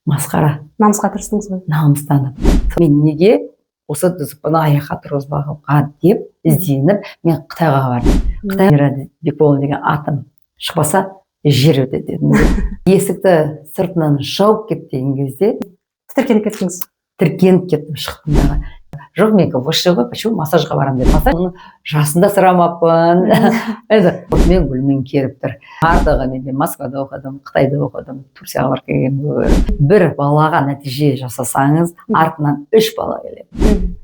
масқара. Намысқа тырыстыңыз ғой. Намыстанып. Мен неге осы бұны аяққа тұрғызбауға деп ізденіп, мен Қытайға бардым. Қытай Бекболова деген атым шықпаса, жер өтеді дедім. Есікті сыртынан жауып кетті деген кезде Тітіркеніп кеттіңіз. тіркеніп кеттім, шықтым дағы. Жоқ, мен высший ғой, почему массажға барамын деп. Оның жасында сұрамаппын. Мен гүлмен керіп тұр. Ардығы мен Москвада оқыдым, Қытайда оқыдым, Турцияға барып келген. Бір балаға нәтиже жасасаңыз, артынан 3 бала келеді.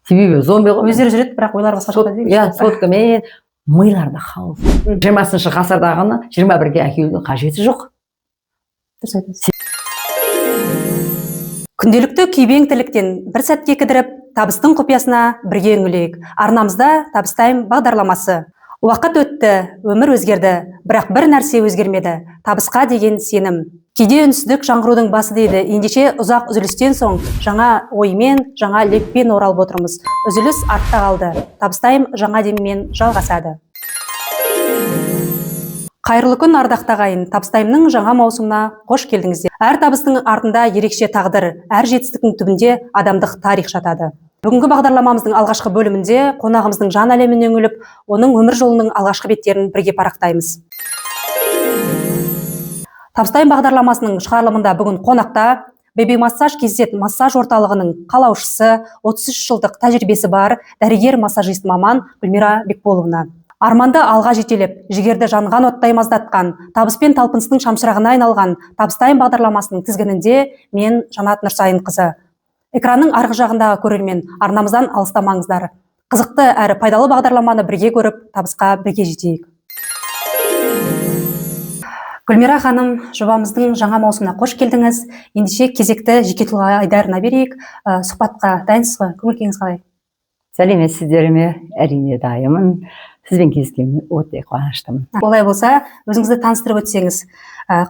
Себебі зомби ғой. Өздері жүреді, бірақ ойлар басқа жақта дейді. Иә, соткамен миларда хаос. 20 ғасырдағыны 21-ге әкелудің қажеті жоқ. Дұрыс айтасыз. Күнделікті күйбең тірліктен бір сәтке кідіріп, табыстың құпиясына бірге үңілейік. Арнамызда табыстайым бағдарламасы. Уақыт өтті, өмір өзгерді, бірақ бір нәрсе өзгермеді. Табысқа деген сенім. Кейде үнсіздік жаңғырудың басы дейді. Ендеше ұзақ үзілістен соң жаңа оймен, жаңа леппен оралып отырмыз. Үзіліс артта қалды. Табыстайым жаңа деммен жалғасады. Қайырлы күн ардақты ағайын, табыстайымның жаңа маусымына қош келдіңіздер. Әр табыстың артында ерекше тағдыр, әр жетістіктің түбінде адамдық тарих жатады. Бүгінгі бағдарламамыздың алғашқы бөлімінде қонағымыздың жан әлеміне үңіліп, оның өмір жолының алғашқы беттерін бірге парақтаймыз. Табыстайым бағдарламасының шығарылымында бүгін қонақта Беби массаж KZ массаж орталығының қалаушысы, 33 жылдық тәжірибесі бар дәрігер массажист маман Гүлмира Бекболовна. Арманды алға жетелеп, жігерді жанған оттай маздатқан, табыспен талпыныстың шамшырағына айналған табыстайым бағдарламасының тізгінінде мен Жанат Нұрсайынқызы. Экранның арғы жағындағы көрермен, арнамыздан алыстамаңыздар. Қызықты әрі пайдалы бағдарламаны бірге көріп, табысқа бірге жетейік. Гүлмира ханым, жобамыздың жаңа маусымына қош келдіңіз. Ендеше кезекті жеке тұлға айдарына берейік. Сұхбатқа дайынсыз ғой? Көңіл-күйіңіз қалай? Сәлеметсіздер ме? Әрине дайынмын. Сізбен кездескеніме өте қуаныштымын. Олай болса, өзіңізді таныстырып өтсеңіз,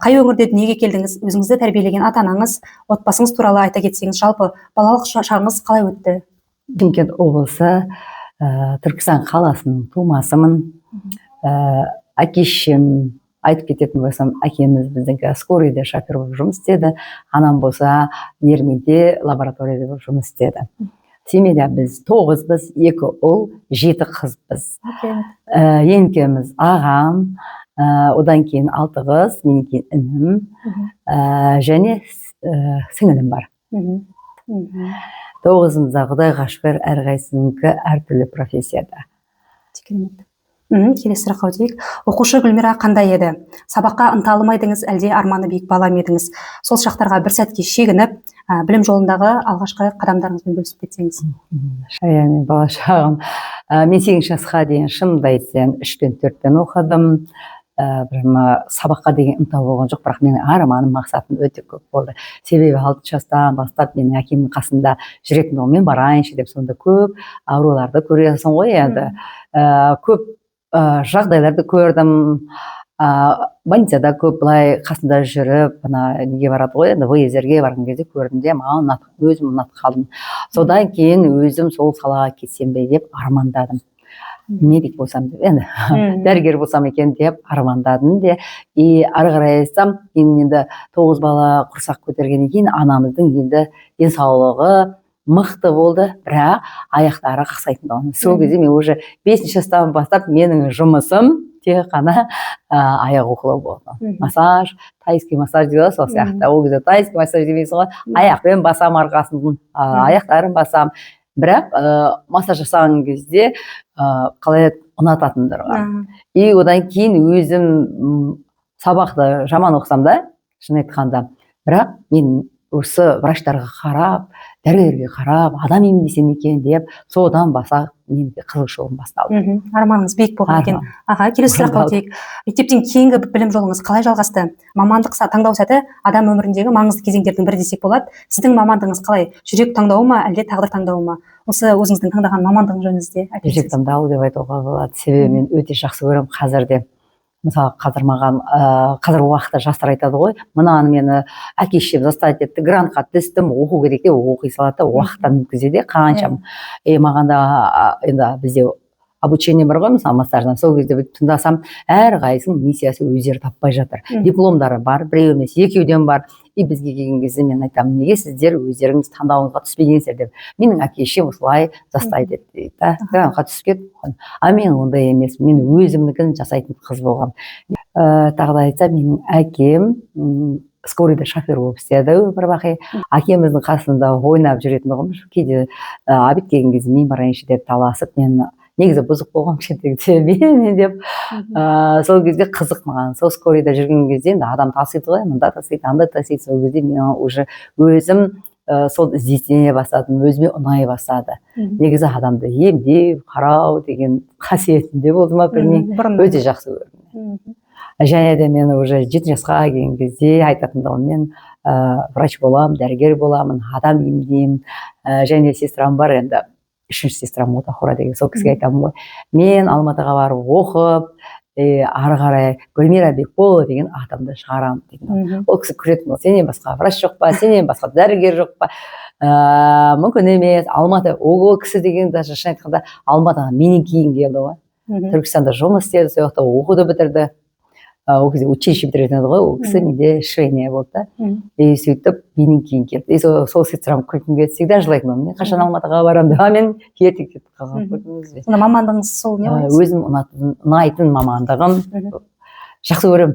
қай өңірде дүниеге келдіңіз, өзіңізді тәрбиелеген ата-анаңыз, отбасыңыз туралы айта кетсеңіз, жалпы балалық шағыңыз қалай өтті? Шымкент облысы, Түркістан қаласының тумасымын. Әкешім, айтып кететін болсам, әкеміз біздің скорыйда шофер болып жұмыс істеді, анам болса Ермеде лабораторияда болып жұмыс істеді. Семейде біз 9-біз, 2 ұл, 7 қызбыз. Енкеміз ағам, одан кейін 6 қыз, мен кейін інім, және сіңілім бар. 9-ымызда Құдайға шүкір әрқайсынікі әртүрлі профессияда. Келесі сұраққа өтейік. Оқушы Гүлмира қандай еді? Сабаққа ынталы ма едіңіз, әлде арманы биік бала ма едіңіз? Сол шақтарға бір сәтке шегініп, білім жолындағы алғашқы қадамдарыңызбен бөлісіп кетсеңіз. Мен бала шағым, мен 8 жасқа дейін шынымды айтсам 3-тен 4-тен оқыдым. Сабаққа деген ынта болған жоқ, бірақ менің арманым, мақсатым өте көп болды. Себебі 6 жастан бастап менің әкемнің қасында жүретін олмен барайыншы деп, сонда көп ауруларды көресің ғой енді. Көп жағдайларды көрдім, больницада көп былай қасында жүріп, неге барады ғой, енді выездерге барған кезде көрдім де, маған өзім ұнатып қалдым. Содан кейін өзім сол салаға кетсем бе деп армандадым. Медик болсам деп, енді дәрігер болсам екен деп армандадым де, ары қарай айтсам, енді 9 бала құрсақ көтергеннен кейін анамыздың енді денсаулығы мықты болды, бірақ аяқтары қақсайтын болған. Сол кезде мен уже 5 жастан бастап менің жұмысым тек қана аяқ уқылау болды. Массаж, тайский массаж дейді, сол сияқты. Ол кезде тайский массаж демейсің ғой, аяқпен басам арқасын, аяқтарын басам. Бірақ массаж жасаған кезде қалай ұнататындарға. Одан кейін өзім сабақты жаман оқысам да, шын айтқанда, бірақ мен осы врачтарға қарап, дәрігерге қарап, адам емдесем екен деп, содан баса менде қызығушылығым басталды. Арманыңыз биік болған екен. Аға, келесі сұраққа өтейік. Мектептен кейінгі білім жолыңыз қалай жалғасты? Мамандық таңдау сәті адам өміріндегі маңызды кезеңдердің бірі десек болады. Сіздің мамандығыңыз қалай? Жүрек таңдауы ма, әлде тағдыр таңдауы ма? Осы өзіңіздің таңдаған мамандығың жөніңізде айтып жүрек таңдауы деп айтуға болады. Себебі мен өте жақсы көремін қазірде. Мысалы, қазір уақытта жастар айтады ғой, мынаны мені әке-шешем заставить етті, грантқа түстім, оқу керек деп оқи салады, уақыттан өткізеді, қаншам. Маған да енді бізде обучение бар ғой мысалы массаждан, сол кезде тыңдасам әрқайсысының миссиясы өздері таппай жатыр. Дипломдары бар, біреу емес екеуден бар. И бізге келген кезде мен айтамын, неге сіздер өздеріңіз таңдауыңызға түспегенсіздер деп. Менің әке шешем осылай жастайды дейді да. Таңдауға түсіп кетіп, а мен ондай емес, мен өзімнікін жасайтын қыз болғам. Тағы да айтсам, менің әкем скорыйда шофер болып істеді бір бақи. Әкеміздің қасында ойнап жүретін тұғым. Кейде обед келген кезде мен барайыншы деп таласып, мен негізі бұзық болған кішкентайда мен деп сол кезде қызық маған. Сол скорыйда жүрген кезде енді адам тасиды ғой, мында тасиды, анда тасиды. Сол кезде мен уже өзім сол іздене бастадым, өзіме ұнай бастады. Негізі адамды емдеу, қарау деген қасиетінде болды ма білмеймін, өте жақсы көрдім. Және де мен уже 7 жасқа келген кезде айтатындығым, мен врач боламын, дәрігер боламын, адам емдеймін. Және сестрам бар енді. 3-ші сестрам Отахура деген, сол кісіге айтамын ғой. Мен Алматыға барып оқып, ары қарай Гүлмира Бекболова деген атамды шығарамын деген. Ол кісі күлетін, сенен басқа врач жоқ па, сенен басқа дәрігер жоқ па? Мүмкін емес. Алматы, ол кісі деген даже шын айтқанда Алматыға менен кейін келді ғой. Түркістанда жұмыс істеді, сол жақта оқуды бітірді. Ол кезде училище бітіретін ғой, ол кісі менде швейная болды. И сөйтіп менен кейін келді. Сол сестрам күлкімге всегда жылайтын, мен қашан Алматыға барамын, мен ерте кетіп қалған көрдіңіз бе? Сонда мамандығыңыз сол не ғой? Өзім ұнайтын мамандығым, жақсы көремін.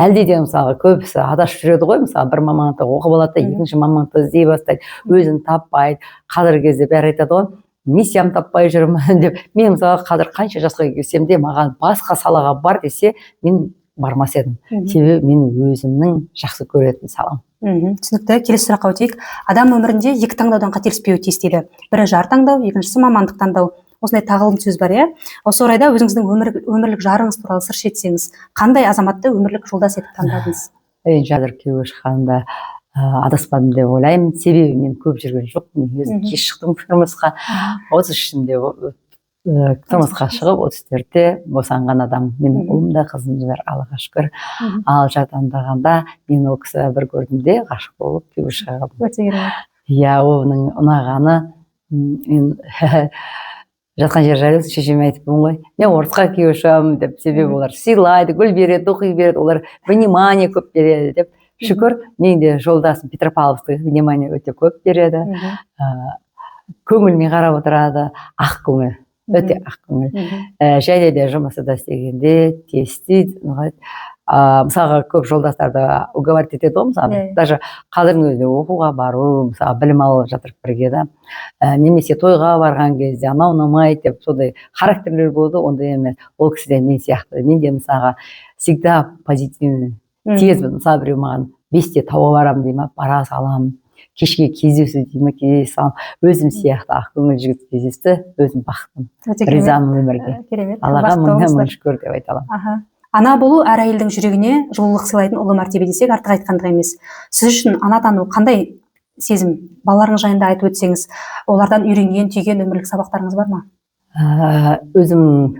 Әлде де мысалы көбісі адасып жүреді ғой, мысалы бір мамандықты оқып алады да екінші мамандықты іздей бастайды, өзін таппайды. Қазіргі кезде бәрі айтады ғой, миссиям таппай жүрмін деп. Мен мысалы қазір қанша жасқа келсем де маған басқа салаға бар десе, мен бармас едім. Себебі мен өзімнің жақсы көретін салам. Түсінікті. Келесі сұраққа өтейік. Адам өмірінде екі таңдаудан қателеспеуі тиіс дейді. Бірі жар таңдау, екіншісі мамандық таңдау. Осындай тағылым сөз бар, иә? Осы орайда өзіңіздің өмірлік жарыңыз туралы сыр шертсеңіз, қандай азаматты өмірлік жолдас етіп таңдадыңыз? Қазір күйеуге шыққанда адаспадым деп ойлаймын. Себебі мен көп жүрген жоқпын. Мен өзім кеш шықтым тұрмысқа. 33-інде тұрмысқа шығып, 34-те босанған адам. Менің ұлым да, қызым да бар, Аллаға шүкір. Ал жар таңдағанда мен ол кісі бір көрдім де ғашық болып күйеуге шығарым. Өте керемет. Иә, оның ұнағаны, мен жатқан жер жайлы шешеме айтыппын ғой. Мен орысқа күйеуге шығамын деп, себебі олар сыйлайды, гүл береді, оқи береді, олар внимание көп береді деп. Шүкір, мен де жолдасым Петропавловская внимание өте көп береді. Көңілмен қарап отырады, ақ көңіл. Өте ақ көңіл. Және де жұмысы да істегенде тестейді. Мысалға көп жолдастарды уговорить етеді ғой, мысалы. Даже қазірдің өзінде оқуға бару, мысалы білім алып жатыр бірге да. Немесе тойға барған кезде анау ұнамайды деп, сондай характерлер болды, ондай емес. Ол кісі де мен сияқты. Мен де мысалға всегда позитивный, тезбін. Мысалы біреу маған 5-те тауға барамын деймін, бара саламын. Кешке кездесу деймін, кездесе салам. Өзім сияқты ақ көңіл жігіт кездесті, өзім бақыттым. Ризамын өмірге. Аллаға мың шүкір деп айта аламын. Ана болу әр әйелдің жүрегіне жылулық сыйлайтын ұлы мәртебе десек артық айтқандық емес. Сіз үшін ана тану қандай сезім? Балаларыңыз жайында айтып өтсеңіз, олардан үйренген, түйген өмірлік сабақтарыңыз бар ма? Өзім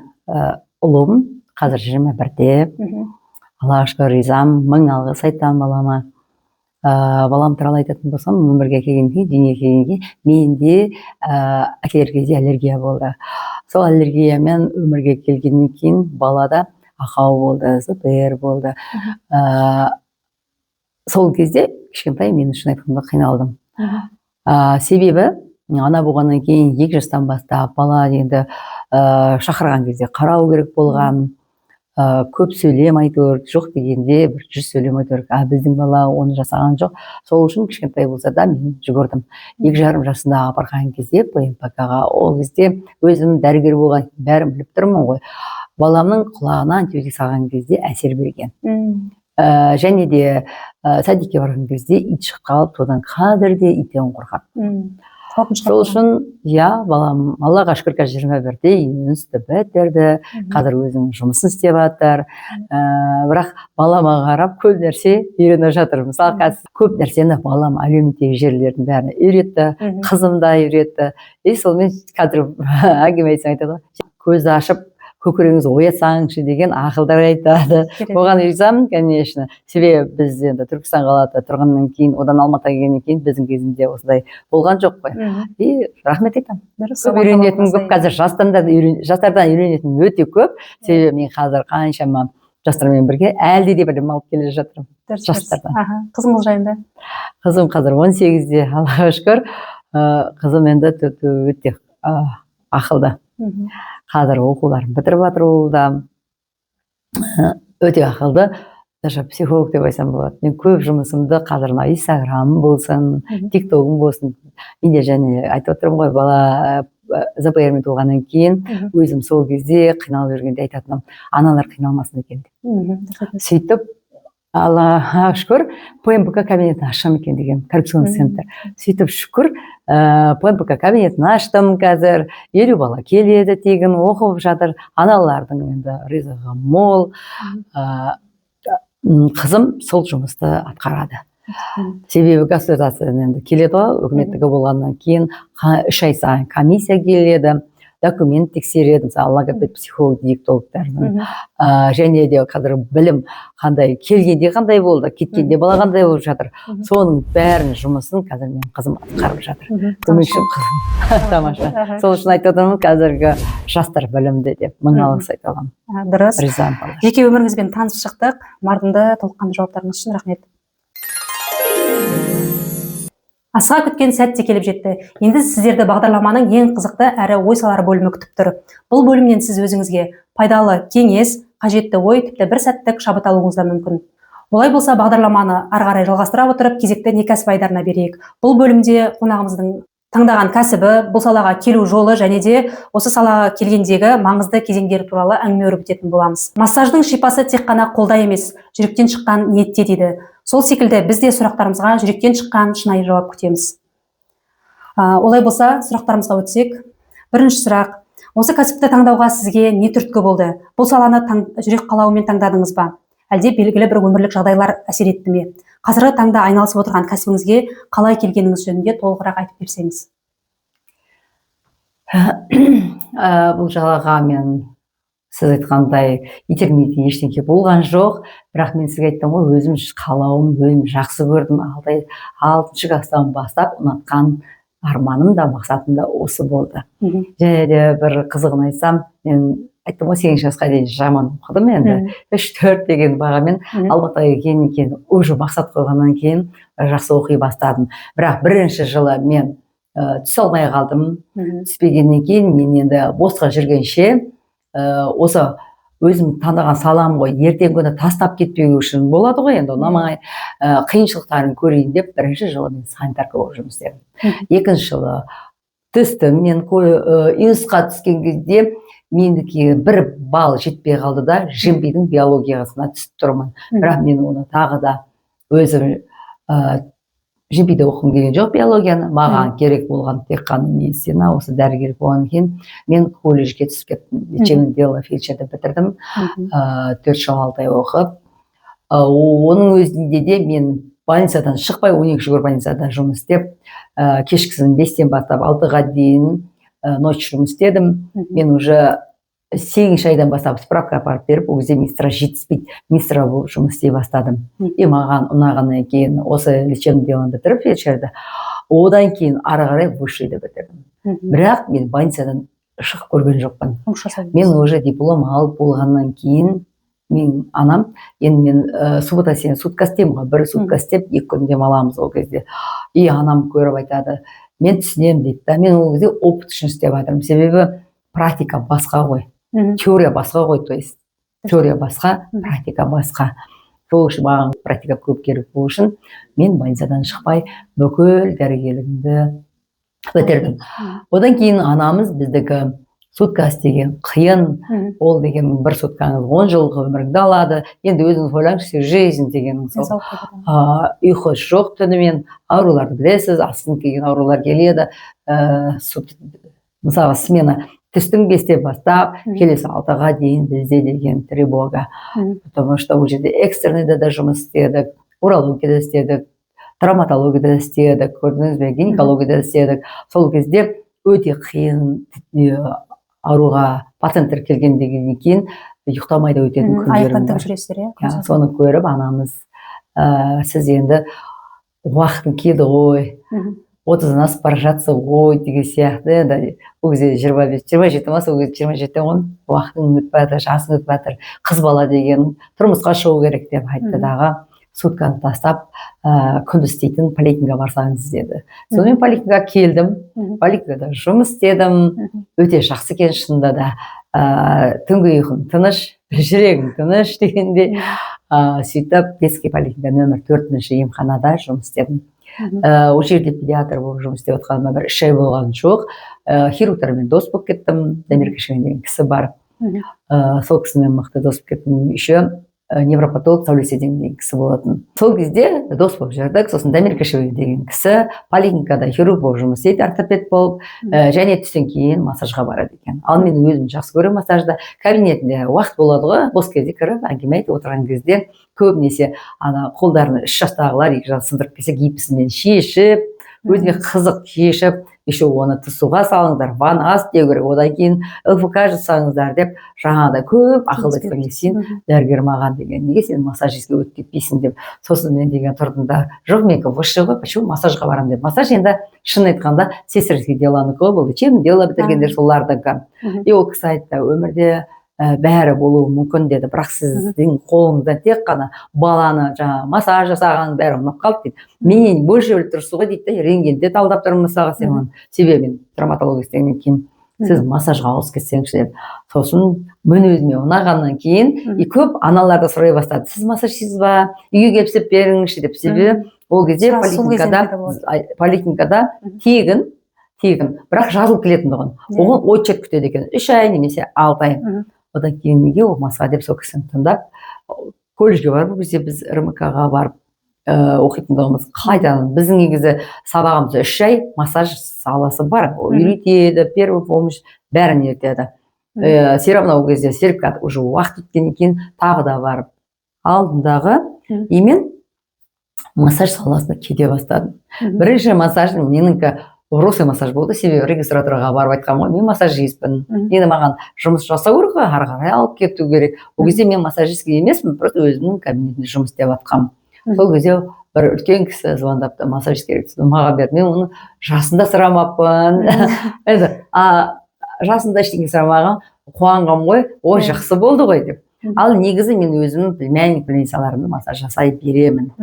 ұлым қазір 21-те. Аллаға шүкір ризамын, мың алғыс айтамын балама. Балам туралы айтатын болсам, өмірге келгенде, дүниеге келгенде, менде әкелер кезде аллергия болды. Сол аллергиямен өмірге келгеннен кейін балада ақау болды, ЗПР болды. Сол кезде кішкентай мен үшін айтқанда қиналдым. Себебі ана болғаннан кейін 2 жастан бастап бала енді шақырған кезде қарау керек болған. Көп сөйлем айтыр, жоқ дегенде бір 100 сөйлем айтыр. Біздің бала оны жасаған жоқ. Сол үшін кішкентай болса да мен жүгірдім. 2,5 жасында апарған кезде ПМПК-ға, ол кезде өзім дәрігер болған, бәрін біліп тұрмын ғой. Баламның құлағына антибиотик салған кезде әсер берген. Және де садикке барған кезде ит шығып қалып, содан қазір де иттен қорқады. Сол үшін, иә, балам, Аллаға шүкір 21-те институты бітірді, қазір өзінің жұмысын істеп жатыр. Бірақ балама қарап көп нәрсе үйреніп жатыр. Мысалы, қазір көп нәрсені балам әлеуметтік жерлердің бәрін үйретті, қызым да үйретті. Сонымен қазір әңгіме айтсам айтады ғой, көзді ашып көкірегіңіз оятсаңшы деген ақылдар айтады. Оған ризамын, конечно. Себебі біз енді Түркістан қалада тұрғаннан кейін, одан Алматыға келгеннен кейін біздің кезінде осылай болған жоқ қой. И рахмет айтамын. Көп үйренетінім көп, қазір жастардан үйренетінім өте көп. Себебі мен қазір қаншама жастармен бірге әлде де білім алып келе жатырмын жастардан. Қызыңыз жайында? Қызым қазір 18-де, Аллаға шүкір. Қызым енді өте ақылды. Қазір оқуларын бітіріп жатыр, ол да өте ақылды. Даже психолог деп айтсам болады. Мен көп жұмысымды қазір Инстаграмым болсын, ТикТогым болсын. Менде және айтып отырмын ғой, бала ЗПРмен туғаннан кейін өзім сол кезде қиналып жүргенде айтатыным, аналар қиналмасын екен деп. Сөйтіп, Аллаға шүкір, ПМБК кабинетін ашам екен деген, коррекционный центр. Сөйтіп шүкір, ПМБК кабинетін аштым қазір, 50 бала келеді, тегін оқып жатыр, аналардың енді ризығы мол. Қызым сол жұмысты атқарады. Себебі государстводан енді келеді ғой, үкіметтігі болғаннан кейін 3 ай сайын комиссия келеді, документ тексереді, мысалы логопед, психолог, диетологтардың. Және де қазір білім қандай, келгенде қандай болды, кеткенде бала қандай болып жатыр. Соның бәрін жұмысын қазір мен қызым атқарып жатыр. Көмекшім қызым. Тамаша. Сол үшін айтып отырмын, қазіргі жастар білімді деп мың алғыс айта аламын. Дұрыс. Ризамын. Жеке өміріңізбен танысып шықтық. Мардымды толыққанды жауаптарыңыз үшін рахмет. Асыға күткен сәт те келіп жетті. Енді сіздерді бағдарламаның ең қызықты әрі ой салар бөлімі күтіп тұр. Бұл бөлімнен сіз өзіңізге пайдалы кеңес, қажетті ой, тіпті бір сәттік шабыт алуыңыз да мүмкін. Олай болса, бағдарламаны ары қарай жалғастыра отырып, кезекті не кәсіп айдарына берейік. Бұл бөлімде қонағымыздың таңдаған кәсібі, бұл салаға келу жолы және де осы салаға келгендегі маңызды кезеңдері туралы әңгіме өрбітетін боламыз. Массаждың шипасы тек қана қолда емес, жүректен шыққан ниетте дейді. Сол секілді біз де сұрақтарымызға жүректен шыққан шынайы жауап күтеміз. Олай болса, сұрақтарымызға өтсек. Бірінші сұрақ: осы кәсіпті таңдауға сізге не түрткі болды? Бұл саланы жүрек қалауымен таңдадыңыз ба? Әлде белгілі бір өмірлік жағдайлар әсер етті ме? Қазіргі таңда айналысып отырған кәсібіңізге қалай келгеніңіз жөнінде толығырақ айтып берсеңіз. Бұл жалаға мен сіз айтқандай итермейтін ештеңке болған жоқ, бірақ мен сізге айттым ғой, өзім қалауым, өзім жақсы көрдім. 6-шы класстан бастап ұнатқан арманым да мақсатым да осы болды. Және де бір қызығын айтсам, мен айттым ғой, 8-ші классқа дейін жаман оқыдым енді. 3-4 деген бағамен Алматыға келгеннен кейін, уже мақсат қойғаннан кейін жақсы оқи бастадым. Бірақ бірінші жылы мен түсе алмай қалдым. Түспегеннен кейін мен енді босқа жүргенше, осы өзім таңдаған салам ғой, ертең күні тастап кетпеу үшін болады ғой, енді ұнамай қиыншылықтарын көрейін деп, бірінші жылы мен санитарка болып жұмыс істедім. Екінші жылы түстім, мен институтқа түскен кезде мендікі 1 балл жетпей қалды да, Жембидің биологиясына түсіп тұрмын. Бірақ мен оны тағы да өзім Жембиде оқығым келген жоқ биологияны, маған керек болған тек қана медицина, осы дәрігер болғаннан кейін мен колледжге түсіп кеттім. Лечебный дело фельдшерді бітірдім, 4 жыл 6 ай оқып. Оның өзінде де мен больницадан шықпай, 12 больницада жұмыс істеп, кешкісін 5-тен бастап 6-ға дейін ночь жұмыс істедім. Мен уже 8-ші айдан бастап справка апарып беріп, ол кезде медсестра жетіспейді, медсестра болып жұмыс істей бастадым. И маған ұнағаннан кейін осы лечебный делоны бітіріп фельдшерді, одан кейін ары қарай высшийді бітірдім. Бірақ мен больницадан шығып көрген жоқпын. Мен уже диплом алып болғаннан кейін мен анам, енді мен суббота сен сутка істеймін ғой, 1 сутка істеп 2 күн демаламыз ол кезде. И анам көріп айтады, мен түсінемін дейді да, мен ол кезде опыт үшін істеп жатырмын. Себебі практика басқа ғой, теория басқа ғой, то есть теория басқа, практика басқа. Сол үшін маған практика көп керек болу үшін мен больницадан шықпай бүкіл дәрігерлігімді бітірдім. Одан кейін анамыз біздікі сутка істеген қиын, ол деген 1 суткаңыз 10 жылғы өміріңді алады. Енді өзіңіз ойлаңызшы, жизнь дегенің сол. Ұйқы жоқ түнімен, ауруларды білесіз, астын келген аурулар келеді. Мысалы, смена түстің 5-тен бастап, келесі 6-ға дейін бізде деген тревога. Потому что ол жерде экстренныйда да жұмыс істедік, урологияда істедік, травматологияда істедік, көрдіңіз бе, гинекологияда істедік. Сол кезде өте қиын ауруға пациенттер келгенден кейін ұйықтамай да өтетін аяқтан күндерім тік бар. жүресіздер, иә? Соны көріп анамыз сіз енді уақытың келді ғой, 30-дан асып бара жатсың ғой деген сияқты. Енді ол кезде 25-27 ма, сол кезде 27 ғой, уақытың өтіп жатыр, жасың өтіп жатыр, қыз бала деген тұрмысқа шығу керек деп айтты дағы. Сутканы тастап, күндіз істейтін поликлиникаға барсаңыз деді. Сонымен поликлиникаға келдім, поликлиникада жұмыс істедім, өте жақсы екен шынында да. Түнгі ұйқың тыныш, жүрегің тыныш дегенде, сөйтіп детский поликлиника нөмір 4-ші емханада жұмыс істедім. Ол жерде педиатр болып жұмыс істеп отқаныма бір 3 ай болған жоқ. Хирургтармен дос болып кеттім. Дамир Кішкене деген кісі бар. Сол кісімен мықты дос болып кеттім. Еще невропатолог Сәулеседен деген кісі болатын. Сол кезде дос болып жүрдік. Сосын Дамир Кішкене деген кісі поликлиникада хирург болып жұмыс істейді, ортопед болып, және түстен кейін массажға барады екен. Ал мен өзім жақсы көремін массажды. Кабинетінде уақыт болады ғой, бос кезде кіріп әңгіме айтып отырған кезде көбінесе ана қолдарына 3 жастағылар 2 жас сындырып келсе гипсімен шешіп, өзіне қызық шешіп, еще оны суға салыңыздар, ваннаға істеу керек, одан кейін ЛФК жасаңыздар деп жаңағыдай көп ақыл айтқан сен дәрігер маған деген, неге сен массажистке өтіп кетпейсің деп. Сосын мен деген тұрдым да, жоқ менікі высший ғой, почему массажға барам деп. Массаж енді шын айтқанда сестринский делонікі ғой, бұл чем дело бітіргендер солардікі. И ол кісі айтты, өмірде бәрі болуы мүмкін деді, бірақ сіздің қолыңыздан тек қана баланы жаңа массаж жасаған бәрі ұнап қалды дейді. Мен больше өліп тұрсыз ғой дейді, рентгенде талдап тұрмын мысалға сен себебін травматология істегеннен кейін сіз массажға ауысып кетсеңізші деп. Сосын мен өзіме ұнағаннан кейін көп аналарды сұрай бастады, сіз массаж істейсіз ба, үйге келіп істеп беріңізші деп. Себебі ол кезде поликлиникада тегін, бірақ жазылып келетін тұғын. Оған очередь күтеді екен, 3 ай немесе 6 ай. Одан кейін неге оқымасқа деп сол кісіні тыңдап, колледжге барып, біз РМК-ға барып оқитындығымыз қайтадан. Біздің негізі сабағымыз 3 ай массаж саласы бар. Үйретеді, первый помощь бәрін үйретеді. Все равно ол кезде сертификат уже уақыт өткеннен кейін тағы да барып алдындағы емен массаж саласына кете бастадым. Бірінші массаж меніңкі Русый массаж болды, себебі регистратураға барып айтқам ғой, мен массажистпін. Енді маған жұмыс жасау керек, ары қарай алып кету керек. Ол кезде мен массажистке емеспін, просто өзімнің кабинетінде жұмыс істеп жатқам. Сол кезде бір үлкен кісі звондапты, массажист керек деді, маған берді. Мен оны жасында сұрамаппын. Жасында ештеңе сұрамаған, қуанғам ғой, ой жақсы болды ғой деп. Ал негізі мен өзім племянник-племянницаларымды массаж жасай беремін.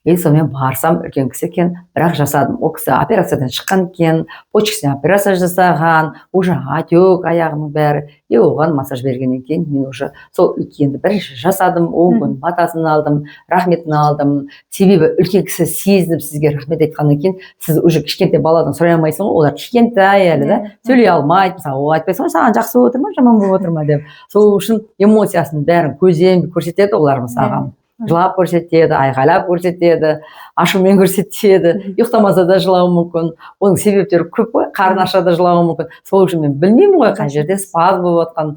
Сонымен барсам үлкен кісі екен, бірақ жасадым. Ол кісі операциядан шыққан екен, почкасына операция жасаған, уже отек аяғының бәрі. И оған массаж бергеннен кейін мен уже сол үлкенді бірінші жасадым, 10 күн батасын алдым, рахметін алдым. Себебі үлкен кісі сезініп сізге рахмет айтқаннан кейін сіз уже кішкентай баладан сұрай алмайсың ғой, олар кішкентай әлі да, сөйлей алмайды, мысалы ол айтпайсың, саған жақсы болып отыр ма, жаман болып отыр ма деп. Сол үшін эмоциясын бәрін көзден көрсетеді олар мысалға. Жылап көрсетеді, айғайлап көрсетеді, ашумен көрсетеді, ұйықтамаса да жылауы мүмкін. Оның себептері көп қой, қарны ашса да жылауы мүмкін. Сол үшін мен білмеймін ғой, қай жерде спазм болып жатқан.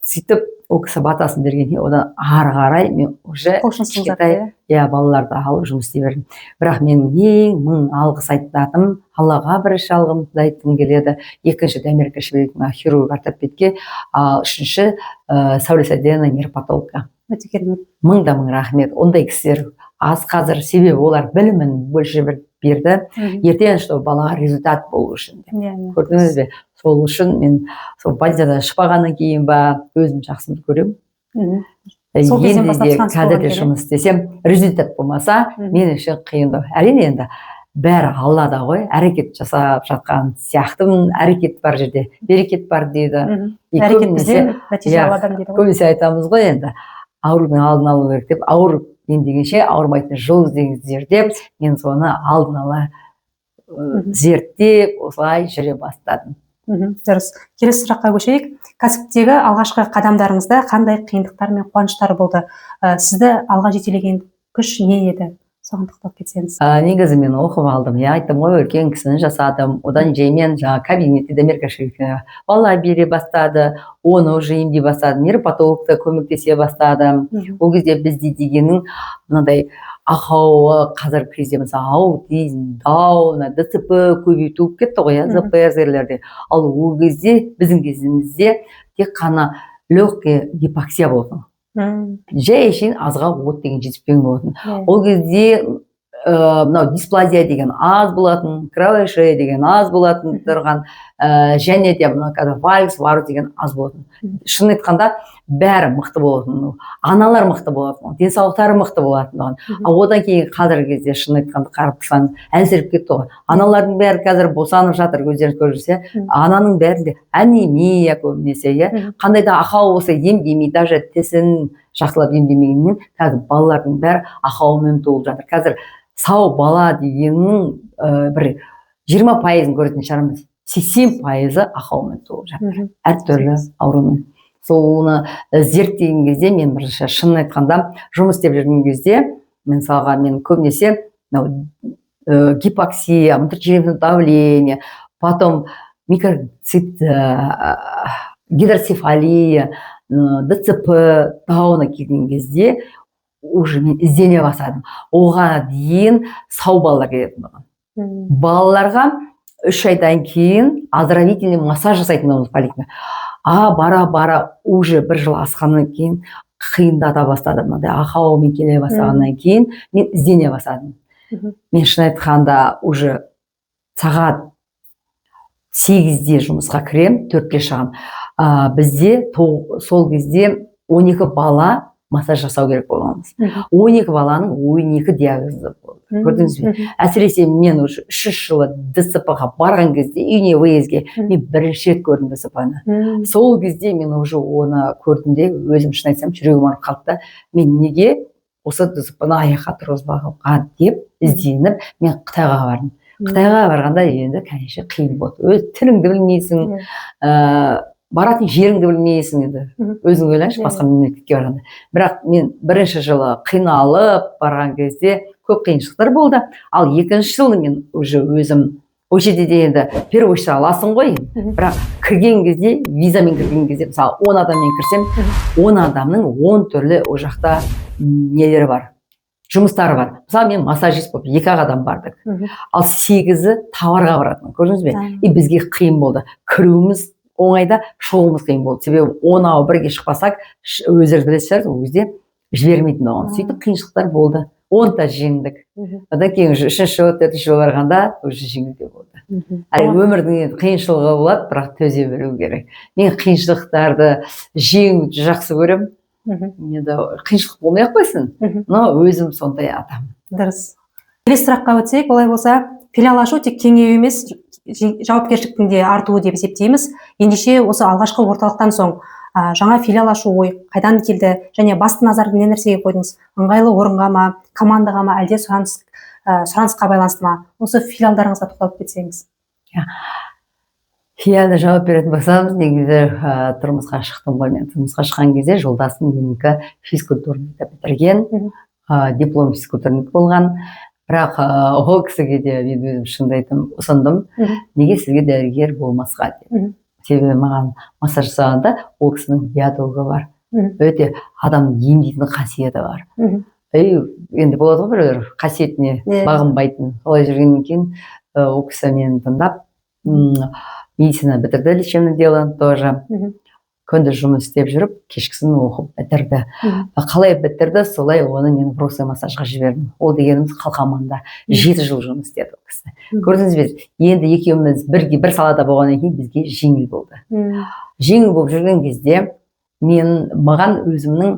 Сөйтіп ол кісі батасын бергенде, одан ары қарай мен уже кішкентай балаларды алып жұмыс істей бердім. Бірақ мен ең мың алғыс айтатыным, Аллаға бірінші алғымды айтқым келеді. Екінші Дамир Кішкене хирург ортопедке, ал үшінші Сәулеседен невропатологқа. Мың рахмет. Ондай кісілер аз қазір, себебі олар білімін больше берді. Ертең что балаға результат болу үшін. Көрдіңіз бе? Сол үшін мен сол больницадан шықпағаннан кейін ба өзім жақсымды көремін. Енді де қазірде жұмыс істесем, результат болмаса, мен үшін қиындау. Әрине енді бәрі Аллада ғой, әрекет жасап жатқан сияқтымын, әрекет бар жерде, берекет бар дейді. Әрекет бізден, нәтиже Алладан дейді ғой. Көбінесе айтамыз ғой енді, аурудың алдын алу керек деп, ауырып дегенше ауырмайтын жол іздеңіздер деп, мен соны алдын ала зерттеп, осылай жүре бастадым. Дұрыс. Келесі сұраққа көшейік. Кәсіптегі алғашқы қадамдарыңызда қандай қиындықтар мен қуаныштар болды? Сізді алға жетелеген күш не еді? Соған тоқталып кетсеңіз. Негізі мен оқып алдым. Айттым ғой, үлкен кісіні жасадым. Одан жаймен кабинетте Дамир Кішкене бала бере бастады. Оны уже емдей бастадым. Невропатологта көмектесе бастадым. Ол кезде бізде дегенің мынадай ақауы қазір кезде мысалы аутизм, даун, ДЦП көбейіп туып кетті ғой, ЗПР-лерде. Ал ол кезде біздің кезімізде тек қана легкий гипоксия болатын. Жай әшейін азға от деген жетіспеген болатын. Ол кезде мынау дисплазия деген аз болатын, кровая шея деген аз болатын тұрған, және де мына вальс вару деген аз болатын. Шын айтқанда бәрі мықты болатын, аналар мықты болатын, денсаулықтары мықты болатын. Одан кейін қазіргі кезде шын айтқанда қарап тұрсаңыз әлсіреп кетті ғой. Аналардың бәрі қазір босанып жатыр, өздеріңіз көріп жүрсе, ананың бәрінде анемия көбінесе, қандай да ақау болса емдемей, даже тісін жақсылап емдемегенмен, қазір балалардың бәрі ақаумен толып жатыр. Қазір сау бала дегеннің бір 20%-ын көретін шығармыз, 80%-ы ақаумен толып жатыр, әртүрлі аурумен. Соны зерттеген кезде мен бірінші шын айтқанда жұмыс істеп жүрген кезде мысалға мен көбінесе гипоксия, внутричерепное давление, потом микроцит, гидроцефалия, ДЦП, дауна келген кезде уже мен іздене бастадым. Оған дейін сау балалар келетін болған. Балаларға 3 айдан кейін оздоровительный массаж жасайтын поликлиникада. Бара-бара уже 1 жыл асқаннан кейін қиындата бастадым. Ақаумен келе бастағаннан кейін мен іздене бастадым. Мен шын айтқанда уже сағат 8-де жұмысқа кірем, 4-ке шығам. Бізде сол кезде 12 бала массаж жасау керек болғанбыз. 12 баланың 12 диагнозы болды. Көрдіңіз бе? Әсіресе мен уже 3 жылы ДЦП-ға барған кезде, үйіне выездге, мен бірінші рет көрдім ДЦП-ны. Сол кезде мен уже оны көрдімде, өзім шын айтсам, жүрегім ауырып қалды. Мен неге осы ДЦП-ны аяққа тұрғызбаған деп ізденіп, мен Қытайға бардым. Қытайға барғанда енді кәнеше қиын болды. Өз тіліңді білмейсің, баратын жеріңді білмейсің енді. Өзің ойлашы, басқа мемлекетке барғанда. Бірақ мен бірінші жылы қиналып барған кезде көп қиыншылықтар болды. Ал екінші жылы мен уже өзім о жерде енді первый очередь аласың ғой. Бірақ кірген кезде, визамен кірген кезде, мысалы 10 адаммен кірсем, 10 адамның 10 түрлі о жақта нелері бар, жұмыстары бар. Мысалы мен массажист болып 2 адам бардық. Ал 8-і товарға баратын. Көрдіңіз бе? И бізге қиын болды. Кіруіміз оңайда, шығуымыз қиын болды. Себебі 10-ау бірге шықпасақ, өздеріңіз білесіздер, ол кезде жібермейтін оған. Сөйтіп қиыншылықтар болды. 10-та жеңдік. Одан кейін 3-ші, 4-ші жыл барғанда уже жеңілдеу болды. Өмірдің қиыншылығы болады, бірақ төзе білу керек. Мен қиыншылықтарды жеңуді жақсы көремін. Енді қиыншылық болмай ақ қойсын. Но өзім сондай адам. Дұрыс. Келесі сұраққа өтсек, олай болса, филиал ашу тек кеңею емес, жауапкершіліктің де артуы деп есептейміз. Ендеше осы алғашқы орталықтан соң жаңа филиал ашу ой қайдан келді, және басты назарды не нәрсеге қойдыңыз? Ыңғайлы орынға ма, командаға ма, әлде сұранысқа байланысты ма? Осы филиалдарыңызға тоқталып кетсеңіз. Филиалда жауап беретін болсам, негізі тұрмысқа шықтым ғой. Мен тұрмысқа шыққан кезде жолдасым менікі физкультурникті бітірген, диплом физкультурник болған. Бірақ ол кісіге де мен өзім шынды айтым, ұсындым, неге сізге дәрігер болмасқа деп. Себебі маған массаж жасағанда ол кісінің биологы бар. Өте адам емдейтін қасиеті бар. Енді болады ғой біреулер қасиетіне бағынбайтын. Солай жүргеннен кейін ол кісі мені тыңдап, медицина бітірді, лечебное дело тоже. Күндіз жұмыс істеп жүріп, кешкісін оқып бітірді. Қалай бітірді, солай оны мен брусный массажға жібердім. Ол дегеніміз қалқаманда 7 жыл жұмыс істеді ол кісі. Көрдіңіз бе, енді екеуміз бір салада болғаннан кейін бізге жеңіл болды. Жеңіл болып жүрген кезде маған өзімнің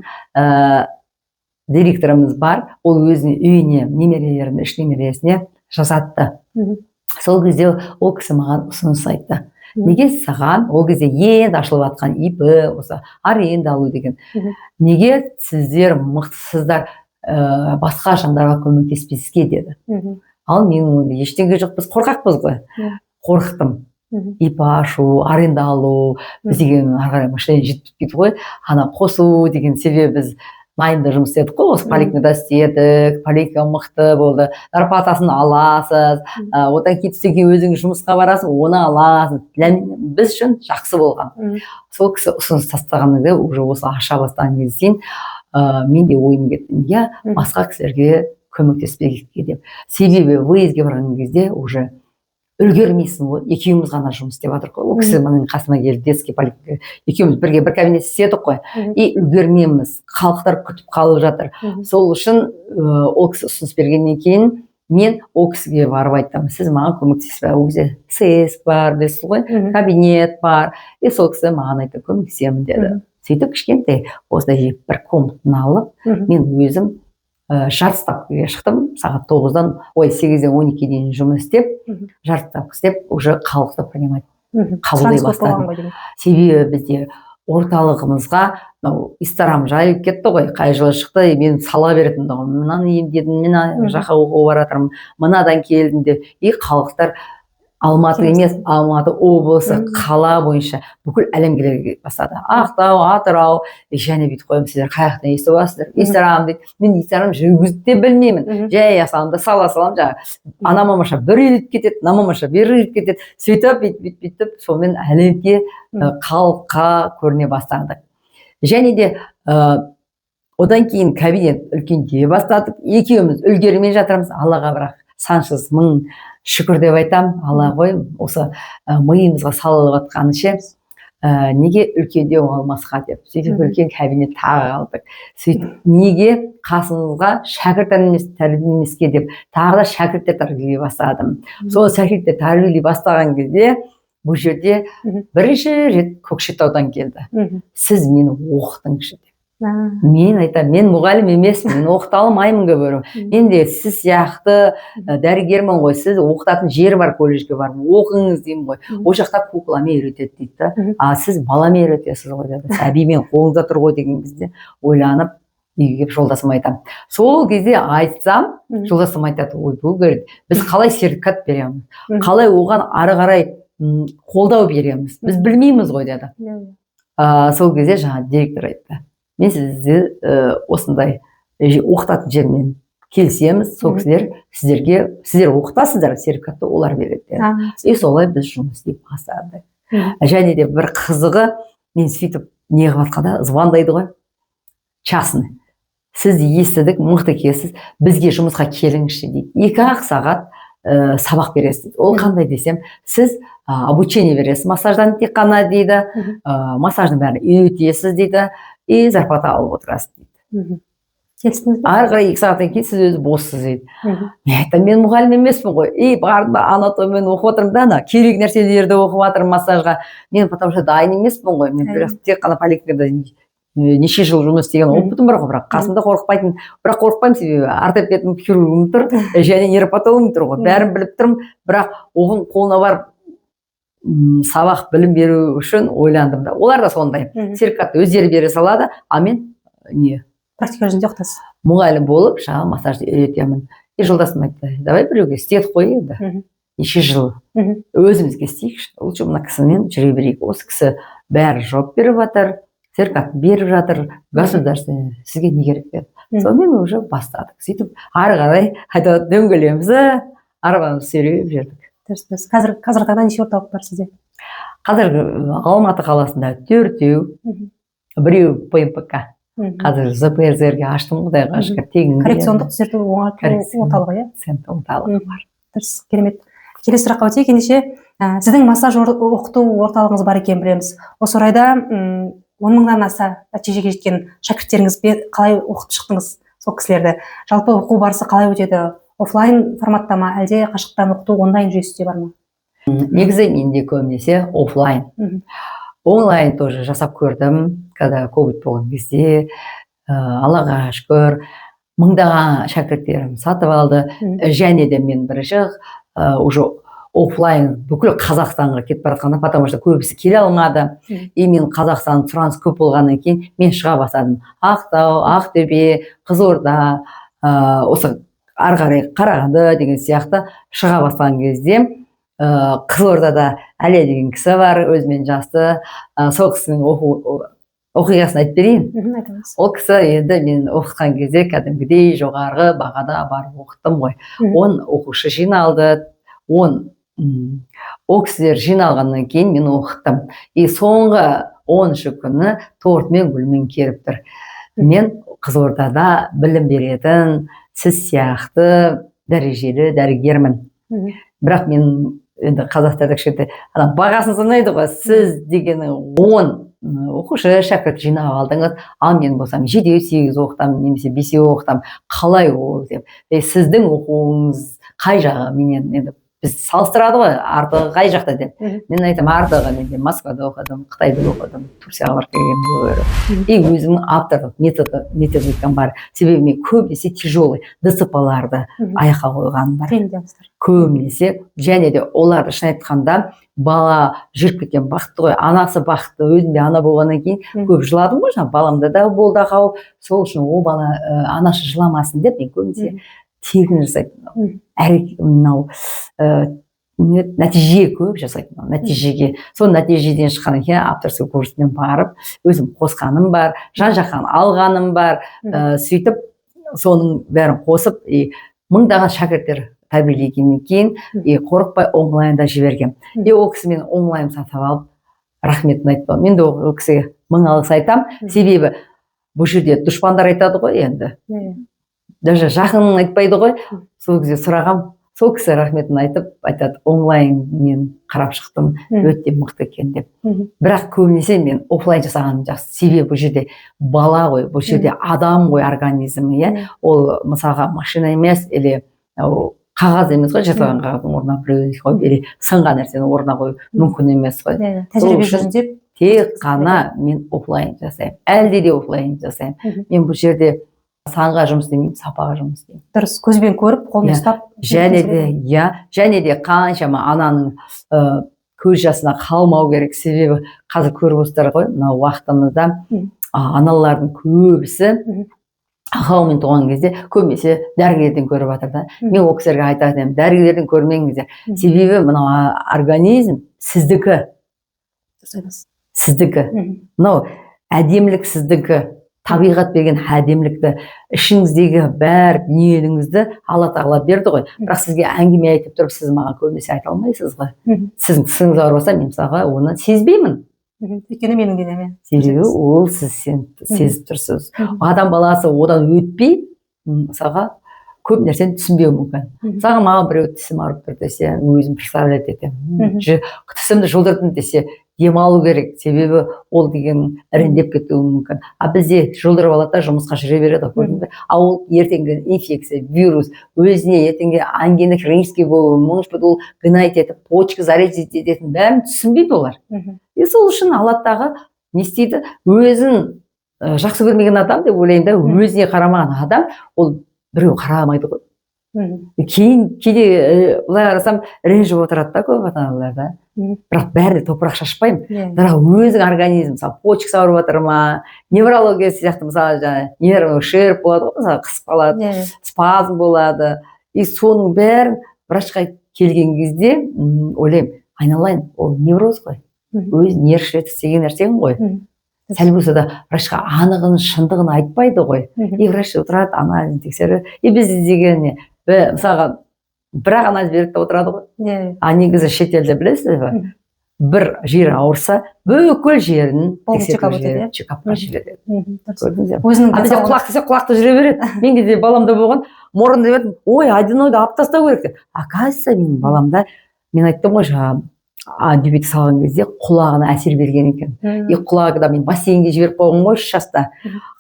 директорымыз бар, ол өзінің үйіне немерелерін, 3 немересіне жасатты. Сол кезде ол кісі маған ұсыныс айтты. Неге саған ол кезде енді ашылып жатқан ИП, осы аренда алу деген. Неге сіздер мықтысыздар басқа жандарға көмектеспеске деді. Ал менің ештеңе жоқ, біз қорқақпыз ғой. Қорықтым. ИП ашу, аренда алу, біз деген ары қарай машина жетіп кетті ғой. Ана қосу деген себебі біз найымда жұмыс істедік қой, осы поликлиникада істедік, поликлиника мықты болды, зарплатасын аласыз, одан кейін түстен кейін өзің жұмысқа барасың, оны аласың. Біз үшін жақсы болған. Сол кісі ұсыныс тастағанда, уже осы аша бастаған кезден мен де ойым кетті. Басқа кісілерге көмектеспекке деп. Себебі выездге барған кезде уже үлгермейсің ғой, екеуміз ғана жұмыс істеп жатырмық қой. Ол кісі менің қасыма келді, детский поликлиника, екеуміз бірге бір кабинет істедік қой, и үлгермейміз, халықтар күтіп қалып жатыр. Сол үшін ол кісі ұсыныс бергеннен кейін мен ол кісіге барып айттым, сіз маған көмектесіп, ол кезде СС бар дейсіз ғой, кабинет бар, и сол кісі маған айтты, көмектесемін деді. Сөйтіп кішкентай осындай бір комнатаны алып, мен өзім жарты ставкаға шықтым, сағат 8-ден 12-ге дейін жұмыс істеп, жарты ставка істеп, уже халықты принимать, қабылдай бастадым. Себебі бізде орталығымызға Истарам жайып кетті ғой, қай жылы шықты, мен сала беретін ғой, мынаны емдедім, мен жаққа оқуға баратырмын, мынадан келдім деп, и халықтар Алматы емес, Алматы облысы, қала бойынша бүкіл әлемге бастады. Ақтау, Атырау, және бүйтіп қойым, сіздер қаяқтан естіп аласыздар. Истарам дейді. Мен Истарам жүргізіп те білмеймін. Жай асалымда сала салам, ана мамаша бір үйретіп кетеді, ана мамаша бір үйретіп кетеді. Сөйтіп, бүйтіп, сонымен әлемге халыққа көріне бастадық. Және де одан кейін кабинет үлкендей бастадық. Екеуміз үлгермей жатырмыз. Аллаға бірақ сансыз мың шүкір деп айтам, Алла ғой, осы миымызға салынып жатқаны ше, неге үлкендеу алмасқа деп. Сөйтіп үлкен кабинет тағы алдық. Сөйтіп неге қасымызға шәкірт тәрбиелемеске деп тағы да шәкірттер тәрбиелей бастадым. Сол шәкірттер тәрбиелей бастаған кезде бұл жерде бірінші рет Көкшетаудан келді. Сіз мені оқытыңызшы деп. Мен айтам, мен мұғалім емеспін, мен оқыта алмаймын көрім. Мен де сіз сияқты дәрігермін ғой, сіз оқытатын жер бар, колледжге бар, оқыңыз деймін ғой. Ол жақта кукламе үйретеді дейді. А сіз баламе үйретесіз ғой деді. Сәбимен қолыңызда тұр ғой деген кезде ойланып, үйге келіп жолдасыма айтам. Сол кезде айтсам, жолдасым айтады, ой, бұл көреді, біз қалай сертификат береміз, қалай оған ары қарай қолдау береміз, біз білмейміз ғой деді. Сол кезде жаңа директор айтты, мен сізді осындай оқытатын жермен келісеміз, сол кісілер сіздер оқытасыздар, сертификатты олар береді. И солай біз жұмыс істеп бастадық. Және де бір қызығы, мен сөйтіп неғып жатқанда звондайды ғой, частный. Сізді естідік, мықты екенсіз, бізге жұмысқа келіңізші дейді. 2-ақ сағат сабақ бересіз дейді. Ол қандай десем, сіз обучение бересіз, массаждан тек қана дейді, массаждың бәрін үйретесіз дейді, и зарплата алып отырасыз дейді. Ары қарай 2 сағаттан кейін сіз өзі боссыз дейді. Мен айтам, мен мұғалім емеспін ғой. И бардым анатомияны оқып отырмын да, керек нәрселерді оқып жатырмын массажға. Мен потому что дайын емеспін ғой. Мен тек қана поликлиникада неше жыл жұмыс істеген опытым бар ғой, бірақ қасымда қорықпайтын, бірақ қорықпаймын, себебі ортопедім, хирургым тұр, және нейропатологым тұр ғой. Бәрін біліп тұрмын, бірақ оған қолына барып сабақ білім беру үшін ойландым да. Олар да сондай. Сертификатты өздері бере салады, а мен практика жүзінде оқытасыз. Мұғалім болып, шағын массажды үйретемін. И жолдасым айтты, давай біреуге істедік қой еді. Неше жыл өзімізге істейікші. Лучше мына кісімен жүре берейік. Осы кісі бәрі жауап беріп жатыр, сертификат беріп жатыр, государство сізге не керек деді. Сонымен уже бастадық. Сөйтіп ары қарай дөңгелеміз, арбамыз сүйреп жүрдік. Қазір таңда неше орталық бар сізде? Қазір Алматы қаласында 4-еу, біреу ПМПК. Қазір ЗПРЗ-ге аштым, құдайға шүкір, тегін. Коррекциондық түзету орталығы, орталығы бар. Керемет. Келесі сұраққа өтейік. Ендеше, сіздің массаж оқыту орталығыңыз бар екен білеміз. Осы орайда 10 мыңнан аса нәтижеге жеткен шәкірттеріңізбен қалай оқытып шықтыңыз сол кісілерді? Жалпы оқу барысы қалай өтеді? Офлайн форматта ма, әлде қашықтан оқыту онлайн жүйесі бар ма? Негізі менде көбінесе офлайн. Онлайн тоже жасап көрдім, когда ковид болған кезде, Аллаға шүкір, мыңдаған шәкірттерім сатып алды. Және де мен бірінші уже офлайн бүкіл Қазақстанға кетіп баратқанда, потому что көбісі келе алмады. И мен Қазақстан сұраныс көп болғаннан кейін мен шыға бастадым. Ақтау, Ақтөбе, Қызылорда, осы ары қарай Қарағанды деген сияқты шыға бастаған кезде Қызылордада Әлия деген кісі бар, өзімен жасты. Сол кісінің оқиғасын айтып берейін. Ол кісі енді мен оқытқан кезде кәдімгідей жоғарғы бағада барып оқыттым ғой. 10 оқушы жиналды, ол кісілер жиналғаннан кейін мен оқыттым. И соңғы 10-шы күні торт мен гүлмен келіп тұр. Мен Қызылордада білім беретін сіз сияқты дәрежелі дәрігермін. Бірақ мен енді қазақтарда кішкентай бағасын санайды ғой, сіз дегені 10 оқушы шәкірт жинап алдыңыз, ал мен болсам 7-8 оқытамын, немесе 5 оқытамын, қалай ол деп. Сіздің оқуыңыз қай жағы? Менен енді біз салыстырады ғой, артығы қай жақта деп. Мен айтам, артығы мен Москвада оқыдым, Қытайда оқыдым, Турцияға барып келгенмін. И өзімнің авторлық методикам бар. Себебі мен көбінесе тяжелый ДЦП-ларды аяққа қойғаным бар. Көбінесе, және де оларды шын айтқанда бала жүріп кеткен бақытты ғой, анасы бақытты, өзінде ана болғаннан кейін көп жыладым ғой, баламда да болды ақау, сол үшін ол бала анашы жыламасын деп мен көбінесе тегін жасайтын. Мынау нәтижеге көп жасайтын, нәтижеге. Сол нәтижеден шыққаннан кейін авторский курсымен барып, өзім қосқаным бар, жан-жақтан алғаным бар, сөйтіп соның бәрін қосып, мыңдаған шәкірттер тәрбиелегеннен кейін қорықпай онлайнда жіберген. Ол кісі мен онлайн сатып алып рахметін айтпам. Мен де ол кісіге мың алғыс айтам. Себебі бұл жерде дұшпандар айтады ғой енді. Даже жақынын айтпайды ғой. Сол кезде сұрағам, сол кісі рахметін айтып, айтады, онлайн мен қарап шықтым, өте мықты екен деп. Бірақ көбінесе мен офлайн жасағаным жақсы. Себебі бұл жерде бала ғой, бұл жерде адам ғой, организмі, ол мысалға машина емес, или қағаз емес қой, жасаған қағаздың орнына біреу қойып, или сынған нәрсені орнына қою мүмкін емес қой. Тәжірибе жүзінде тек қана мен офлайн жасаймын, әлде де офлайн жасаймын. Мен бұл жерде санға жұмыс істемеймін, сапаға жұмыс істеймін. Дұрыс, көзбен көріп, қолмен ұстап. Және де қаншама ананың көз жасына қалмау керек. Себебі қазір көріп отырсыздар ғой, мына уақытымызда аналардың көбісі ақаумен туған кезде көбінесе дәрігерден көріп жатыр да. Мен ол кісілерге айтатын, дәрігерден көрмеңіздер. Себебі мынау организм сіздікі. Сіздікі. Мынау әдемілік сіздікі. Табиғат берген әдемілікті, ішіңіздегі бәр дүниеңізді Алла тағала берді ғой. Бірақ сізге әңгіме айтып тұрып, сіз маған көбінесе айта алмайсыз ғой. Сіздің тісіңіз ауырса, мен мысалға оны сезбеймін. Өйткені менің денеме. Себебі ол сіз сезіп тұрсыз. Адам баласы одан өтпей, мысалға көп нәрсені түсінбеуі мүмкін. Мысалға маған біреу тісім ауырып тұр десе, өзім представлять етемін. Тісімді жұлдырдым десе, демалу керек, себебі ол деген іріңдеп кетуі мүмкін. Бізде жұлдырып алады да жұмысқа жүре береді, көрдіңіз бе? Ол ертеңгі инфекция, вирус, өзіне ертеңгі ангина хронический болуы, может быть, ол гнать етіп, почка зарезать ететін, бәрін түсінбейді олар. И сол үшін Аллаһтағы не істейді? Өзін жақсы көрмеген адам деп ойлаймын да, өзіне қарамаған адам, ол біреу қарамайды ғой. Кейде былай қарасам ренжіп отырады да көп ата-аналар да. Бірақ бәрі де топырақ шашпаймын. Бірақ өзің организм, мысалы почкасы ауырып жатыр ма, неврология сияқты, мысалы нервный шерп болады ғой, мысалы қысып қалады, спазм болады. И соның бәрін врачқа келген кезде ойлаймын, айналайын, ол невроз ғой. Өз нервші істеген нәрсең ғой. Сәл болса да врачқа анығын, шындығын айтпайды ғой. И врач отырады, анализін тексереді. И біз іздеген мысалға бірақ анализ беріп те отырады ғой. Негізі шетелде білесіз бе? Бір жері ауырса, бүкіл жерін тексеріп чекапқа жібереді. Бізде құлақ десе құлақты жүре береді. Мен кезде баламда болған, мұрын деп едім, ой, аденойды алып тастау керек деп. Оказывается, менің баламда, мен айттым ғой, антибиотик салған кезде құлағына әсер берген екен. И құлағында мен бассейнге жіберіп қойған ғой 3 жаста.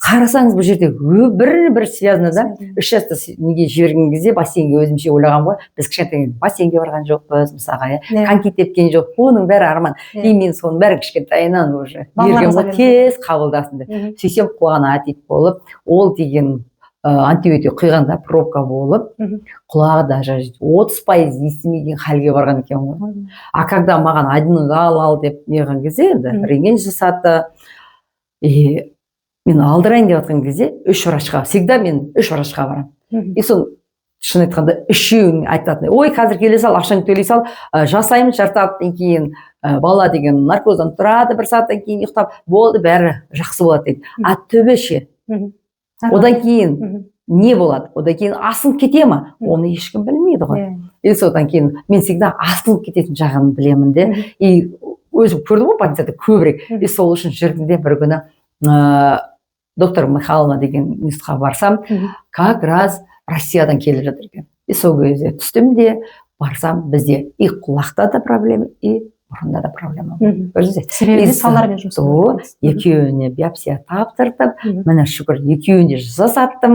Қарасаңыз бұл жерде бір связано да. 3 жаста неге жіберген кезде бассейнге өзімше ойлаған ғой. Біз кішкентай бассейнге барған жоқпыз, мысалға, коньки тепкен жоқ. Оның бәрі арман. И мен соның бәрін кішкентайынан уже берген ғой, тез қабылдасын деп. Сөйтсем құлағына атит болып, ол деген антибиотик құйғанда пробка болып, құлағы даже 30% естімеген халге барған екен ғой. Когда маған аденозды ал деп неған кезде, рентген жасады, мен алдырайын деп жатқан кезде 3 врачқа, всегда мен 3 врачқа барам. И сол шын айтқанда үшеуін айтатын, ой, қазір келе сал, ақшаңды төлей сал, жасаймын, жарты сағаттан кейін бала деген наркоздан тұрады, 1 сағаттан кейін ұйықтап, болды, бәрі жақсы болады дейді. Төбеше. Одан кейін не болады? Одан кейін асылып кете ма? Оны ешкім білмейді ғой. И содан кейін мен всегда асылып кететін жағын білемін де. И өзім көрдім ғой больницада көбірек. И сол үшін жүргенде бір күні доктор Михайловна деген институтқа барсам, как раз Россиядан келіп жатыр екен. Сол кезде түстім де барсам, бізде и құлақта да проблема, и мұрында да проблема бар. Себебі салдарымен жұмыс істедіңіз. Екеуіне биопсия таптыртып, міне шүкір екеуінде жасаттым.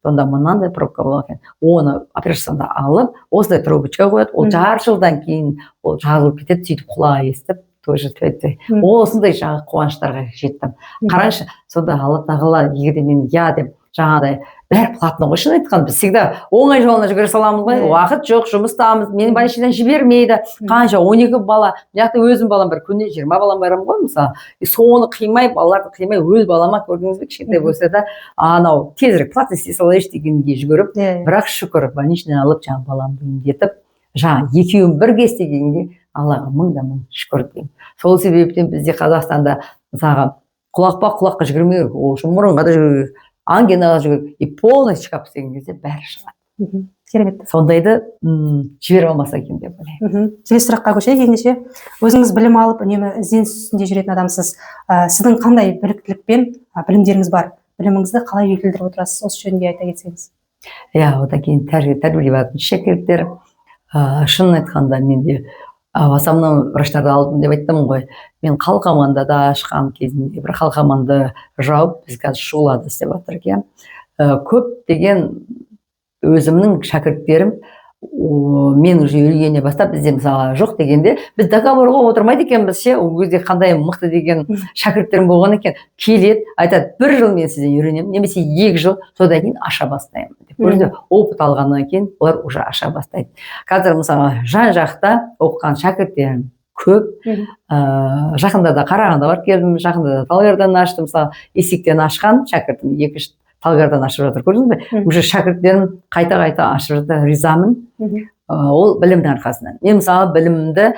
Сонда мынандай пробка болған екен. Оны операцияда алып, осындай трубочка қояды. Ол жарты жылдан кейін ол жарылып кетеді, сөйтіп құлағы естіп, тоже осындай жаңағы қуаныштарға жеттім. Қараңызшы, сонда Алла тағала егер мен деп жаңағыдай бәрі платно ғой, шын айтқан, біз всегда оңай жолына жүгіре саламыз ғой, уақыт жоқ, жұмыстамыз, мені больницадан жібермейді, қанша 12 бала, мынақты өзім балам бар, күнде 20 балам барам ғой, мысалы, соны қимай, балаларды қимай, өз балама көрдіңіз бе, кішкентай болса да, анау тезірек платно істей салайыншы дегенге жүгіріп, бірақ шүкір больничный алып жаңағы баламды емдетіп, жаңа екеуін бірге істегенде Аллаға мың шүкір деймін. Сол себептен бізде Қазақстанда мысалға құлаққа жүгірмеу керек, ол үшін мұрынға да жүгіру керек, ангинаға жүгіру керек, и полный шкаф істеген кезде бәрі шығады. Керемет. Сондайды жіберіп алмаса екен деп ойлаймын. Келесі сұраққа көшейік. Ендеше өзіңіз білім алып үнемі ізденіс үстінде жүретін адамсыз. Сіздің қандай біліктілікпен білімдеріңіз бар? Біліміңізді қалай жетілдіріп отырасыз? Осы жөнінде айта кетсеңіз. Иә, одан кейін тәрбиелеп шәкірттер. Шынын айтқанда менде в основном врачтарды алдым деп айттым ғой. Мен қалқамандада ашқан кезінде бір қалқаманды жауып, біз қазір шулады істеп жатыр екен. Көп деген өзімнің шәкірттерім мен уже өлгеннен бастап бізде мысалы жоқ дегенде біз договорға отырмайды екенбіз ше, ол кезде қандай мықты деген шәкірттерім болған екен, келеді айтады 1 жыл мен сізден үйренемін, немесе 2 жыл, содан кейін аша бастаймын деп. Өзі опыт алғаннан кейін олар уже аша бастайды. Қазір мысалы жан жақта оқыған шәкірттерім көп. Жақында да Қарағандыға барып келдім, жақында да Талғардан аштым, мысалы есіктен ашқан шәкіртім 2 Талғардан ашып жатыр, көрдіңіз бе? Уже шәкірттерім қайта ашып жатыр, ризамын. Ол білімнің арқасынан. Мен мысалы білімді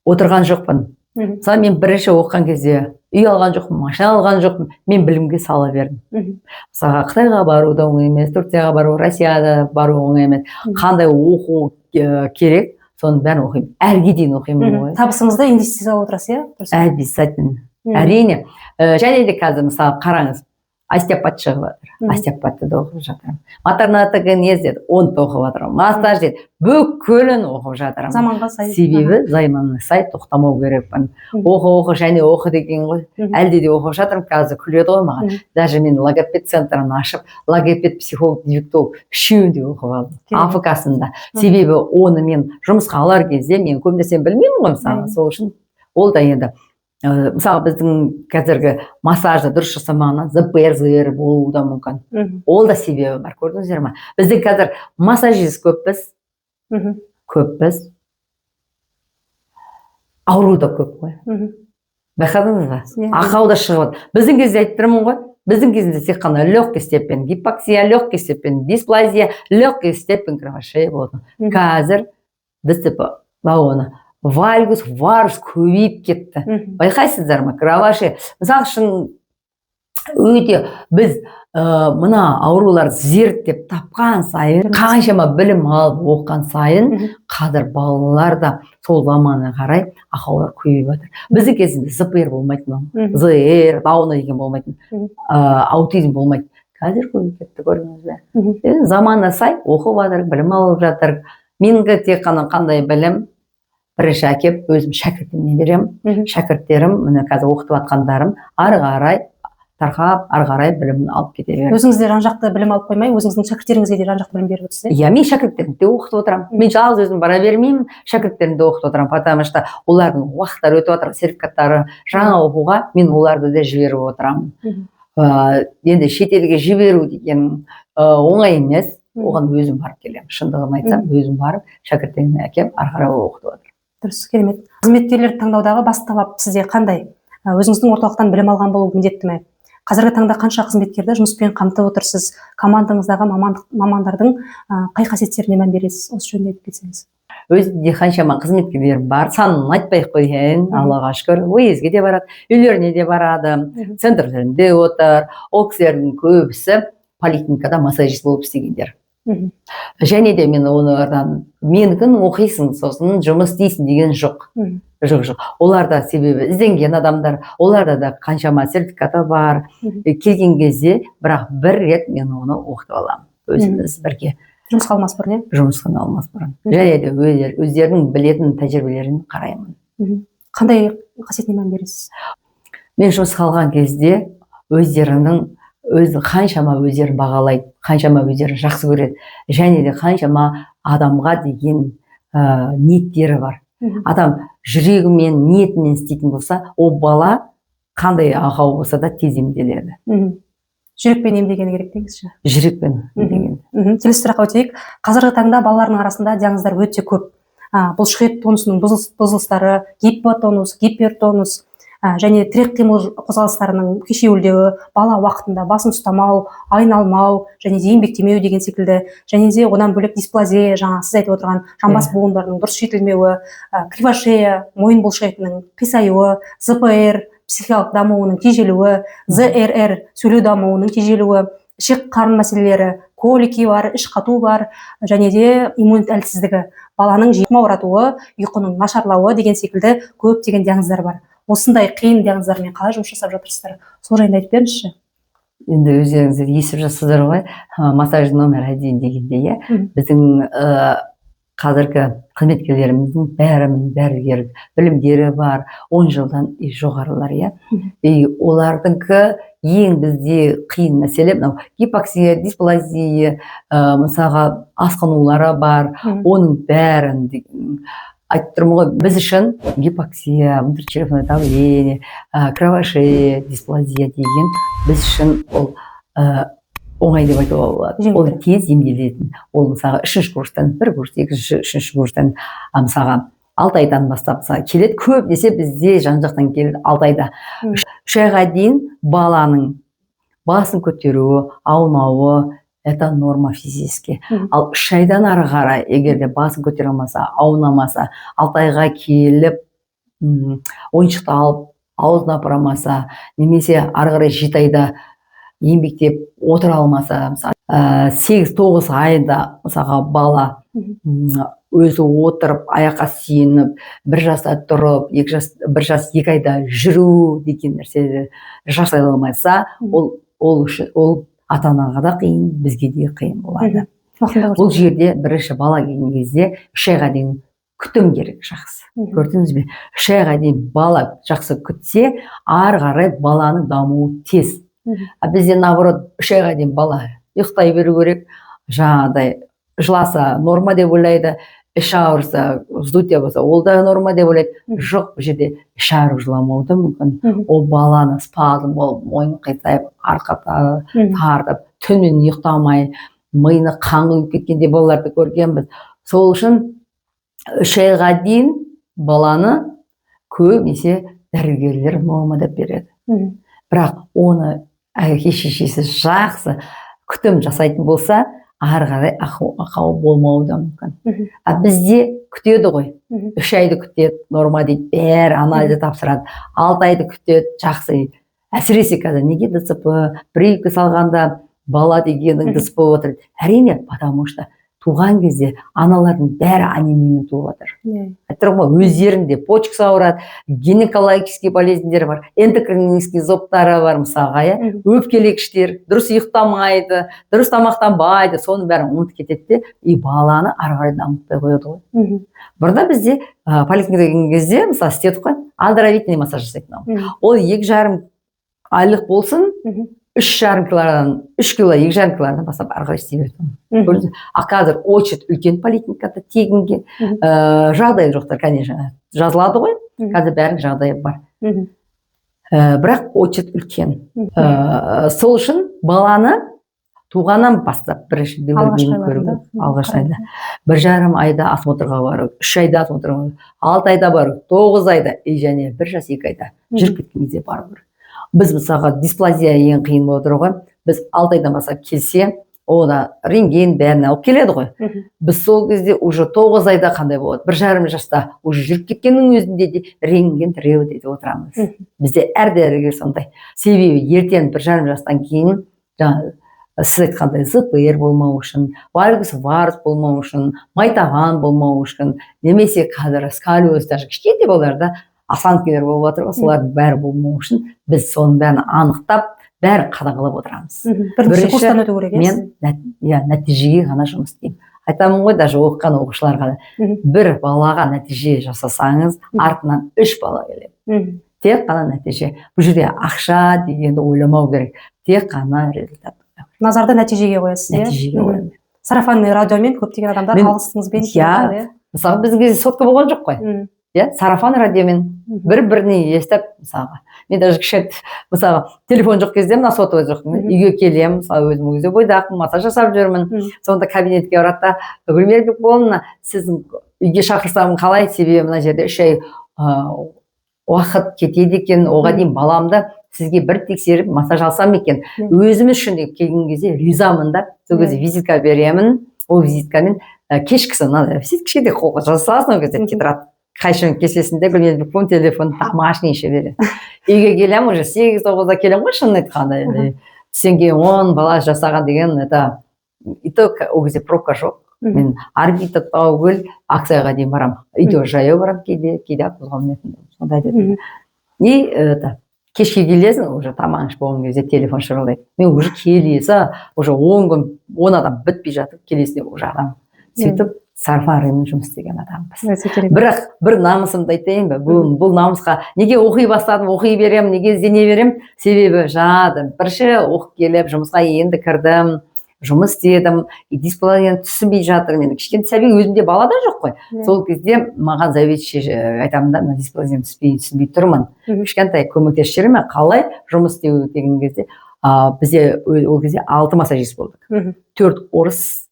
отырған жоқпын. Мысалы мен бірінші оқыған кезде үй алған жоқпын, машина алған жоқпын, мен білімге сала бердім. Мысалы Қытайға бару да оңай емес, Түркияға бару, Россияда бару оңай емес. Қандай оқу керек, соның бәрін оқимын. Әлге дейін оқимын ғой. Табысыңызды инвестиция отырасыз, иә? Обязательно. Әрине. Және де қазір мысалы қараңыз, остеопат шығып жатыр. Остеопатты да оқып жатырмын. Матernатогенез деді, оны да оқып жатырмын. Массаж деді, бүкілін оқып жатырмын. Заманға сай. Себебі заманға сай тоқтамау керекпін. Оқы деген ғой. Әлде де оқып жатырмын, қазір күледі ғой маған. Даже мен логопед центрін ашып, логопед, психолог, дефектолог үшеуін де оқып алдым. АФК-сында. Себебі оны мен жұмысқа алар кезде мен көп нәрсені білмеймін ғой мысалы. Сол үшін ол да енді мысалы біздің қазіргі массажды дұрыс жасамағаннан ЗПР болуы да мүмкін. Ол да себебі бар, көрдіңіздер ме? Біздің қазір массажист көппіз. Ауру да көп қой. Байқадыңыз ба? Ақау да шығып. Біздің кезде айтып тұрмын ғой. Біздің кезінде тек қана легкий степень гипоксия, легкий степень дисплазия, легкий степень кровошея болды. Қазір бізді оны вальгус, варус көбейіп кетті. Байқайсыздар ма? Кровошея. Мысалы үшін өте біз мына аурулар зерттеп тапқан сайын, қаншама білім алып оққан сайын, қазір балалар да сол заманға қарай ақаулар көбейіп жатыр. Біздің кезінде ЗПР болмайтын, ЗР, Дауна деген болмайтын, аутизм болмайтын. Қазір көбейіп кетті, көрдіңіз бе? Заманына сай оқып жатыр, білім алып жатыр. Менің тек қана қандай білім? Бірінші әкеп, өзім шәкіртімне беремін. Шәкірттерім, міне қазір оқытып атқандарым, ары қарай тарқап, ары қарай білімін алып кете беремін. Өзіңіз де жан-жақты білім алып қоймай, өзіңіздің шәкірттеріңізге де жан-жақты білім беріп отырсыз? Иә, мен шәкірттерімді де оқытып отырамын. Мен жалғыз өзім бара бермеймін, шәкірттерімді де оқытып отырамын, потому что олардың уақыттары өтіп жатыр, сертификаттары жаңа оқуға мен оларды да жіберіп отырамын. Енді шетелге жіберу деген оңай емес, оған өзім барып келемін. Шындығын айтсам, өзім барып шәкірттерімді әкеп, ары қарай оқытып отырамын. Дұрыс, керемет. Қызметкерлерді таңдаудағы басты талап сізде қандай? Өзіңіздің орталықтан білім алған болу міндетті ме? Қазіргі таңда қанша қызметкерді жұмыспен қамтып отырсыз? Командаңыздағы мамандардың қай қасиеттеріне мән бересіз? Осы жөнінде айтып кетсеңіз. Өзінде қаншама қызметкерлерім бар, санын айтпай-ақ қояйын, Аллаға шүкір, уездге де барады, үйлеріне де барады, центрлерінде отыр. Ол кісілердің көбісі поликлиникада массажист болып істегендер. Және де мен олардан менікін оқисың, сосын жұмыс істейсің деген жоқ. Жоқ. Оларда себебі ізденген адамдар, оларда да қаншама сертификаты бар. Келген кезде, бірақ бір рет мен оны оқытып аламын. өзіміз бірге жұмысқа алмас бұрын, жұмысқа алмас бұрын. Және де өздерінің білетін тәжірибелерін қараймын. Қандай қасиетіне мән бересіз? Мен жұмысқа алған кезде өздерінің қаншама өздерін бағалайды, қаншама өздерін жақсы көреді, және де қаншама адамға деген ниеттері бар. Адам жүрегімен, ниетімен істейтін болса, ол бала қандай ақау болса да тез емделеді. Жүрекпен емдегені керек дейсіз? Жүрекпен емдегені. Келесі сұраққа өтейік. Қазіргі таңда балалардың арасында диагноздар өте көп. Бұлшықет тонусының бұзылыстары, гипотонус, гипертонус және тірек қимыл қозғалыстарының кешеуілдеуі, бала уақытында басын ұстамау, айналмау және де еңбектемеу деген секілді, және де одан бөлек дисплазия, жаңа сіз айтып отырған жамбас буындарының дұрыс жетілмеуі, кривошея, мойын бұлшықетінің қисаюы, ЗПР, психикалық дамуының тежелуі, ЗРР, сөйлеу дамуының тежелуі, ішек қарын мәселелері, колики бар, іш қату бар, және де иммунитет әлсіздігі, баланың жиырма ауратуы, ұйқының нашарлауы деген секілді көптеген диагноздар бар. Осындай қиын диагноздармен қалай жұмыс жасап жатырсыздар? Сол жайында айтып беріңізші. Енді өздеріңіздер естіп жатсыздар ғой, массаж номер 1 дегенде, біздің қазіргі қызметкерлеріміздің бәрінің дәрігер білімдері бар, 10 жылдан жоғарылар, олардыңқы ең бізде қиын мәселе мынау гипоксия, дисплазия, мысалға асқынулары бар, оның бәрін айтып тұрмын ғой, біз үшін гипоксия, внутричерепное давление, кровошея, дисплазия деген біз үшін ол оңай деп айтуға болады. Ол тез емделетін. Ол мысалға 3-ші курстан, 1 курс, 2-ші, 3-ші курстан, мысалға 6 айдан бастап келеді. Көп десе бізде жан-жақтан келеді 6 айда. 3 айға дейін баланың басын көтеруі, аунауы, это норма физически. Ал 3 айдан ары қарай, егер де басын көтере алмаса, аунамаса, 6 айға келіп, ойыншықты алып, аузына апарамаса, немесе ары қарай 7 айда еңбектеп отыра алмаса, 8-9 айда мысалға бала өзі отырып, аяққа сүйеніп, 1 жаста тұрып, 1 жас 2 айда жүру деген нәрсе жасай алмаса, ол ата-анаға да қиын, бізге де қиын болады. Бұл жерде бірінші бала келген кезде 3 айға дейін күтім керек жақсы. Көрдіңіз бе? 3 айға дейін бала жақсы күтсе, ары қарай баланың дамуы тез. Бізде наоборот 3 айға дейін бала ұйықтай беру керек, жаңағыдай жыласа норма деп ойлайды, іші ауырса, вздутие болса, ол да норма деп ойлайды. Жоқ, бұл жерде іші ауырып жыламауы да мүмкін. Ол баланы спазм болып, мойны қисайып, арқа тартып, түнімен ұйықтамай, миына қан құйып кеткенде балаларды көргенбіз. Сол үшін 3 айға дейін баланы көбінесе дәрігерлер норма деп береді. Бірақ оны шешесі жақсы күтім жасайтын болса, ары қарай ақау болмауы да мүмкін. Бізде күтеді ғой. 3 айды күтеді, норма дейді, бәрі анализді тапсырады. 6 айды күтеді, жақсы. Әсіресе қазір неге ДЦП, прививка салғанда бала дегенің ДЦП отырды. Әрине, потому что туған кезде аналардың бәрі анемиямен туып жатыр. Айтырмын ғой, өздерінде почкасы ауырады, гинекологический болезньдер бар, эндокринический зобтары бар мысалға, өпкелегіштер, дұрыс ұйықтамайды, дұрыс тамақтанбайды, соның бәрін ұмытып кетеді, и баланы ары қарай дамытпай қояды ғой. Бұрында бізде поликлиникаға келген кезде, мысалы, істедік қой, оздоровительный массаж жасайтын. Ол 2,5 айлық болсын, 3,5 килодан 3 кило, 2,5 килодан бастап ары қарай істей берді. А қазір очередь үлкен поликлиникада тегінге жағдай жоқтар, конечно, жазылады ғой, қазір бәрінің жағдайы бар. Бірақ очередь үлкен. Сол үшін баланы туғаннан бастап бірінші белгілерін көру, алғашқы айда. 1,5 айда осмотрға бару, 3 айда осмотрға бару, 6 айда бару, 9 айда, және 1 жас 2 айда жүріп кеткен кезде бару. Біз мысалға дисплазия ең қиын болып тұр ғой. Біз 6 айдан бастап келсе, ода рентген бәрін алып келеді ғой. Біз сол кезде уже 9 айда қандай болады? 1,5 жаста уже жүріп кеткеннің өзінде де рентген тіреу дейді отырамыз. Бізде әр дәрігер сондай. Себебі ертең 1,5 жастан кейін, сіз айтқандай ЗПР болмау үшін, вальгус варус болмау үшін, майтаған болмау үшін, немесе қазір сколиоз, даже кішкентай балаларда осанкелер болып жатыр, солардың бәрі болмау үшін біз соның бәрін анықтап, бәрі қадағалап отырамыз. Бірінші курстан өту керек. Мен нәтижеге ғана жұмыс істеймін. Айтамын ғой, даже оқыған оқушыларға бір балаға нәтиже жасасаңыз, артынан 3 бала келеді. Тек қана нәтиже. Бұл жерде ақша дегенді ойламау керек. Тек қана результат. Назарды нәтижеге қоясыз. Нәтижеге қоямын. Сарафанный радиомен көптеген адамдар алғысыңызбен келді. Мысалы бізге сотка болған жоқ қой. Сарафан радиомен бір-біріне естіп, мысалға. Мен даже кішкене, мысалға, телефон жоқ кезде, мына сотовый жоқ. Үйге келем, мысалы өзім өзі бойдақпын, массаж жасап жүрмін. Сонда кабинетке барады, Гүлмира Бекболовна, сіздің үйге шақырсам қалай, себебі мына жерде 3 ай уақыт кетеді екен, оған дейін баламды сізге бір тексеріп массаж алсам екен. Өзіміз үшін деп келген кезде ризамын да, сол кезде визитка беремін, ол визиткамен кешкісі кішкентай қолға жасалсын, ол кезде тетрадь қайшының кесесінде Гүлмира Бекболовна телефон домашний еще береді. Үйге келем, уже 8-9-да келем ғой, шынын айтқанда. Түстен кейін 10 бала жасаған деген, это итог, ол кезде пробка жоқ. Мен арбита, Таугүл, акцияға дейін барам. Үйде жаяу барам кейде қозғалмайтын. Сондай деді. И кешке келесің, уже тамақ ішіп болған кезде телефон шырылдайды. Мен уже келесі, уже 10 күн, 10 адам бітпей жатып, келесіне уже адам. Сөйтіп, сарафанмен жұмыс істеген адамбыз. Бірақ бір намысымды айтайын ба, бұл намысқа неге оқи бастадым, оқи берем, неге іздене берем, себебі жадым. Бірінші оқып келіп, жұмысқа енді кірдім, жұмыс істедім, дисциплинадан түсінбей жатыр. Мен кішкентай сәби, өзімде бала да жоқ қой. Сол кезде маған заведующий айтамын да, дисциплинадан түсінбей тұрмын. Кішкентай көмектесіп жүрмін, қалай жұмыс істеу деген кезде, бізде ол кезде 6 массажист болдық. 4 орыс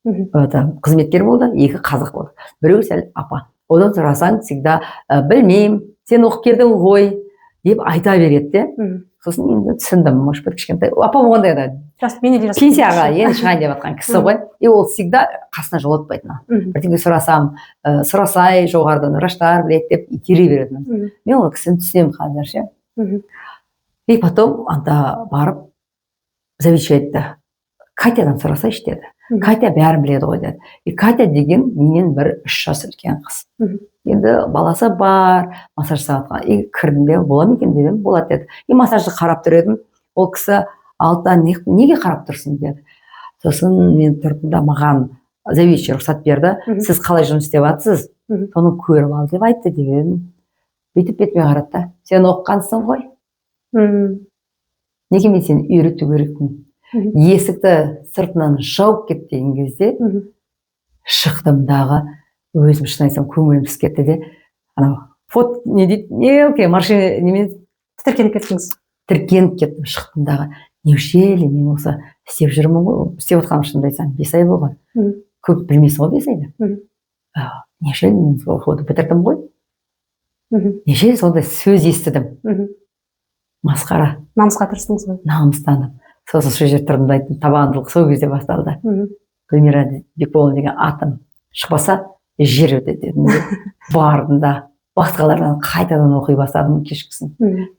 қызметкер болды, 2 қазақ болды. Біреу сәл апа. Одан сұрасаң, всегда білмеймін, сен оқып келдің ғой деп айта береді. Сосын енді түсіндім, может быть, кішкентай. Апа болғанда да пенсияға енді шығайын деп жатқан кісі ғой. И ол всегда қасына жолатпайтын. Бірдеңе сұрасам, сұрасай, жоғарыдан врачтар біледі деп итере беретін. Мен ол кісіні түсінемін қазір ше. И потом анда барып заведующий айтты, Катядан сұрасайшы деді. Катя бәрін біледі ғой деді. И Катя деген менен бір 3 жас үлкен қыз. Енді баласы бар, массаж жасаватқан. И кірдім бе, бола ма екен дедім, болады деді. И массажды қарап тұр едім. Ол кісі алдынан неге қарап тұрсың деді. Сосын мен тұрдым да, маған заведующий рұқсат берді. Сіз қалай жұмыс істеп жатсыз? Соны көріп ал деп айтты деген. Бүйтіп бетіме қарады да, сен оқығансың ғой. Неге мен сені үйрету керекпін? Есікті сыртынан жауып кетті деген кезде шықтым дағы, өзім шын айтсам көңілім түсіп кетті де, анау фот не дейді, мелкий машина немен тіркеніп кеттіңіз. Тіркеніп кеттім, шықтым дағы. Неужели мен осы істеп жүрмін ғой, істеп отқаным шынымды айтсам 5 ай болған. Көп білмейсің ғой 5 айды. Неужели мен сол фото бітірдім ғой? Неужели сондай сөз естідім? Масқара. Намысқа тырыстыңыз ғой. Намыстанып. Сосын сол жерде тұрдым да айттым, табандылық сол кезде басталды. Гүлмира Бекболовна деген атым шықпаса жер өтеді дедім. Бардым да басқалардан қайтадан оқи бастадым кешкісін.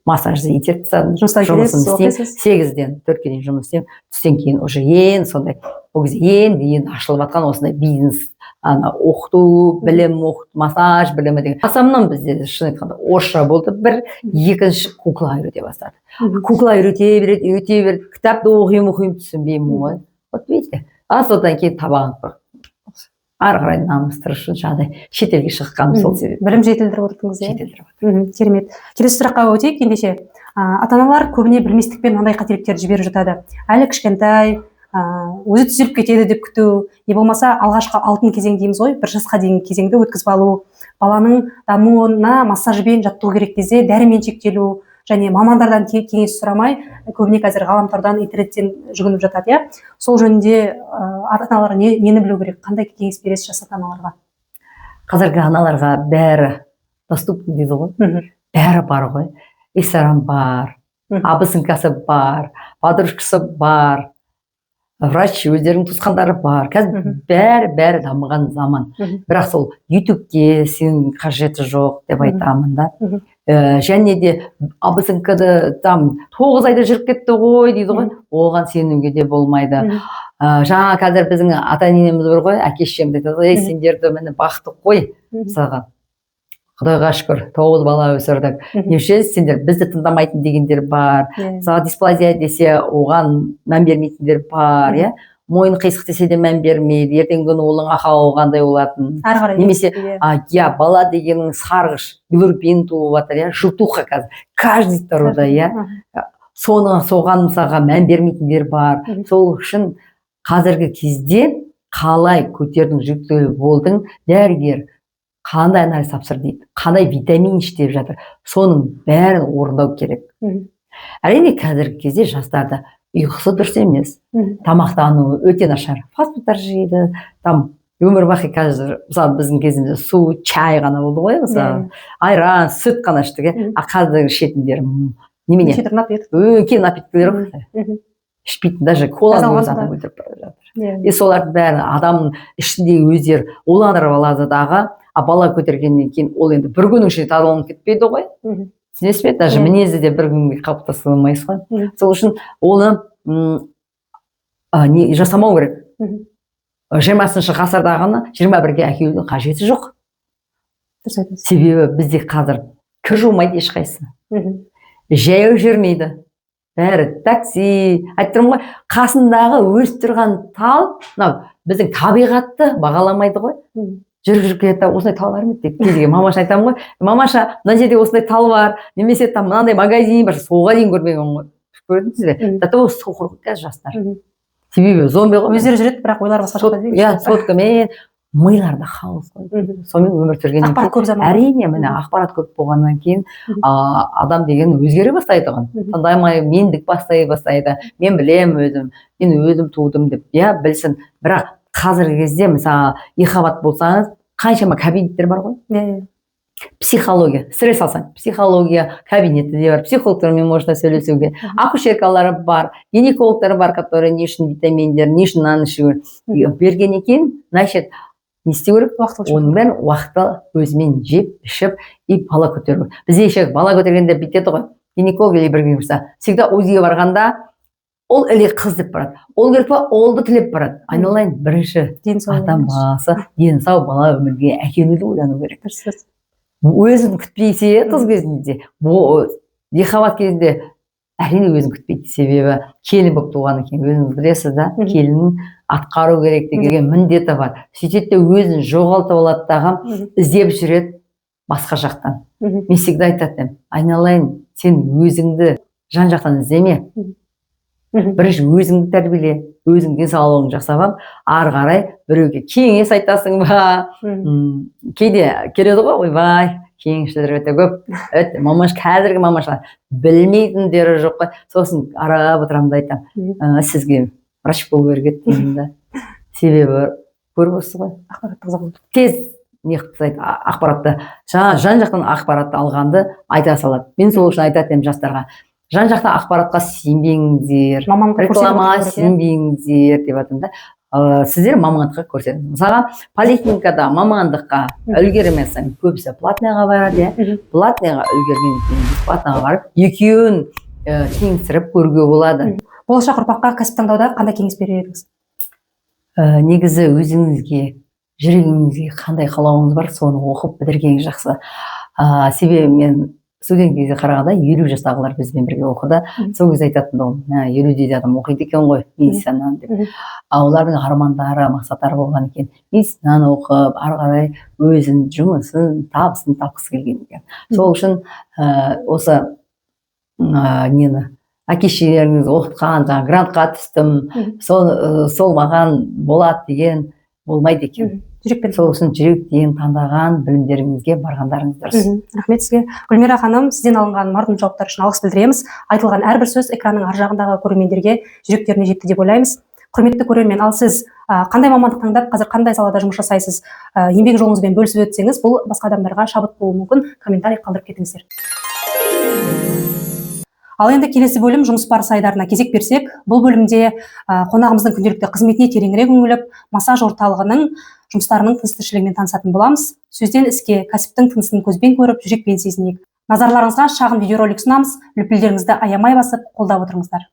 Массажды итеріп тастадым. Жұмысымды істеймін. 8-ден 4-ке дейін жұмыс істеймін. Түстен кейін уже ең сондай, ол кезде енді ашылып жатқан осындай бизнес, оқыту, білім, массаж білімі деген. Асамнан бізде шын айтқанда орысша болды, бір екінші кукла үйрете бастады. Кукла үйрете береді, кітапты оқимын түсінбеймін ғой. Вот видите, содан кейін табағын қыр. Ары қарай намыстырыш үшін жаңағыдай шетелге шыққаным сол себеп. Білім жетілдіріп отырдыңыз, иә? Жетілдіріп. Керемет. Келесі сұраққа өтейік ендеше. Ата-аналар көбіне білместікпен мынандай қателіктерді жіберіп жатады. Әлі кішкентай, өзі түзеліп кетеді деп күту, не болмаса алғашқы алтын кезең дейміз ғой, 1 жасқа дейінгі кезеңді өткізіп алу, баланың дамуына массажбен жаттығу керек кезде дәрімен шектелу, және мамандардан кеңес сұрамай, көбіне қазір ғаламтордан, интернеттен жүгініп жатады, иә? Сол жөнінде ата-аналар нені білу керек? Қандай кеңес бересіз жас ата-аналарға? Қазіргі аналарға бәрі доступный дейді ғой. Бәрі бар ғой. Ресторан бар, абысынкасы бар, подружкасы бар, врач өздерінің туысқандары бар. Қазір бәрі дамыған заман. Бірақ сол ютубке сенің қажеті жоқ деп айтамын да. Және де абысынкада там 9 айда жүріп кетті ғой дейді ғой. Оған сенуге де болмайды. Жаңа қазір біздің ата-енеміз бар ғой, әке-шешеміз айтады, сендерді міне бақтық қой. Мысалға Құдайға шүкір 9 бала өсірдік. Неше сендер бізді тыңдамайтын дегендер бар. Мысалы дисплазия десе оған мән бермейтіндер бар, иә. Мойын қисық десе де мән бермейді. Ертеңгі күні оның ақауы қандай болатын. Немесе бала дегенің сарғыш, билирубин туып жатыр, иә, желтуха қазір. Каждый второйда, иә. Соған мысалға мән бермейтіндер бар. Сол үшін қазіргі кезде қалай көтердің, жүктелі болдың, дәрігер қандай анализ тапсыр дейді, қандай витамин іш деп жатыр, соның бәрін орындау керек. Әрине қазіргі кезде жастарда ұйқысы дұрыс емес, тамақтану өте нашар, фастфудтар жейді, өмір бақи қазір, мысалы біздің кезімізде су, чай ғана болды ғой, мысалы айран, сүт қана іштік, қазіргі ішетіндер немене? Үлкен напиткілер ғой. Ішпейтін, даже коланы өзі адам өлтіріп бара жатыр. И солардың бәрі адамның ішіндегі өздері уландырып алады дағы, бала көтергеннен кейін ол енді бір күннің ішінде тазаланып кетпейді ғой. Түсінесіз бе? Даже мінезі де бір күнге қалыптаса алмайсыз ғой. Сол үшін оны жасамау керек. 20-шы ғасырдағыны 21-ге әкелудің қажеті жоқ. Себебі бізде қазір кір жумайды ешқайсысы. Жаяу жүрмейді. Бәрі такси, айттырмын ғой, қасындағы өсіп тұрған тал, біздің табиғатты бағаламайды ғой. Жүріп кетті, осындай тал бар ма дейді. Кейде мамаша айтамын ғой, мамаша, мына жерде осындай тал бар, немесе мынандай магазин бар, соға дейін көрмеген ғой. Көрдіңіз бе? Зато соқыр қазір жастар. Себебі зомби ғой. Өздері жүреді, бірақ ойлар басқа жақта дейді. Иә, соткамен миларда хаос қой. Сонымен өмір сүргеннен кейін, әрине, міне ақпарат көп болғаннан кейін адам деген өзгере бастайды ғой. Таңдамай мендік бастайды. Мен білем өзім, мен өзім тудым деп. Иә, білсін. Бірақ қазіргі кезде, мысалы, екіқабат болсаңыз, қаншама кабинеттер бар ғой. Психология, стресс алсаң, психология кабинеті де бар, психологтармен можно сөйлесуге, акушеркалары бар, гинекологтары бар, которые не үшін витаминдер, не үшін нан ішу бергеннен кейін, значит, не істеу керек? Оның бәрін уақытта өзімен жеп, ішіп, и бала көтеру. Бізде еще бала көтергенде бүйтеді ғой. Гинеколог или бірге болса, всегда УЗИге барғанда ол или қыз деп барады. Ол керек па, олды тілеп барады. Айналайын, бірінші адам баласы дені сау бала өмірге әкелуді ойлану керек. Өзін күтпейсе, қыз кезінде, екіқабат кезінде әрине өзін күтпейді. Себебі келін болып туғаннан кейін өзіңіз білесіз да, келіннің атқару керек деген міндеті бар. Сөйтеді өзін жоғалтып алады дағы, іздеп жүреді басқа жақтан. Мен всегда айтатынмын, айналайын, сен өзіңді жан жақтан іздеме. Бірінші өзіңді тәрбиеле, өзің денсаулығың жасап, ары қарай біреуге кеңес айтасың ба? Кейде келеді ғой, ойбай, кеңесшілер өте көп. Қазіргі мамашылар білмейтіндері жоқ қой. Сосын аралап отырамын да айтамын, сізге врач болу керек еді деймін. Себебі көріп отырсыз ғой. Тез ақпаратты, жан жақтан ақпаратты алғанды айта салады. Мен сол үшін айтатынмын жастарға. Жан жақта ақпаратқа сенбеңіздер, реклама сенбеңіздер деп жатырмын да. Сіздер мамандыққа көрсетіңіз. Мысалға, поликлиникада мамандыққа үлгермесең, көбісі платныйға барады, платныйға үлгерген кейін бесплатныйға барып, екеуін теңестіріп көруге болады. Болашақ ұрпаққа кәсіп таңдауда қандай кеңес берер едіңіз? Негізі өзіңізге, жүрегіңізге қандай қалауыңыз бар, соны оқып бітіргеніңіз жақсы. Себебі мен студент кезде қарағанда 50 жастағылар бізбен бірге оқыды. Сол кезде айтатын ол, 50-де адам оқиды екен ғой, медицинаны деп. Олардың армандары, мақсаттары болған екен. Медицинаны оқып, ары қарай өзін, жұмысын, табысын тапқысы келген екен. Сол үшін осы әке-шешелеріңіз оқытқан, грантқа түстім, сол маған болады деген болмайды екен. Сол үшін жүректен таңдаған білімдеріңізге барғандарыңыз дұрыс. Рахмет сізге. Гүлмира ханым, сізден алынған мардымды жауаптар үшін алғыс білдіреміз. Айтылған әрбір сөз экранның ар жағындағы көрермендерге жүректеріне жетті деп ойлаймыз. Құрметті көрермен, ал сіз қандай мамандық таңдап, қазір қандай салада жұмыс жасайсыз, еңбек жолыңызбен бөлісіп өтсеңіз, бұл басқа адамдарға шабыт болуы мүмкін. Комментарий қалдырып кетіңіздер. Ал енді келесі бөлім жұмыс барысы айдарына кезек берсек, бұл бөлімде қонағымыздың күнделікті қызметіне тереңірек үңіліп, массаж орталығының жұмыстарының тыныс-тіршілігімен танысатын боламыз. Сөзден іске, кәсіптің тынысын көзбен көріп, жүрекпен сезінейік. Назарларыңызға шағын видеоролик ұсынамыз. Лүпілдеріңізді аямай басып, қолдап отырыңыздар.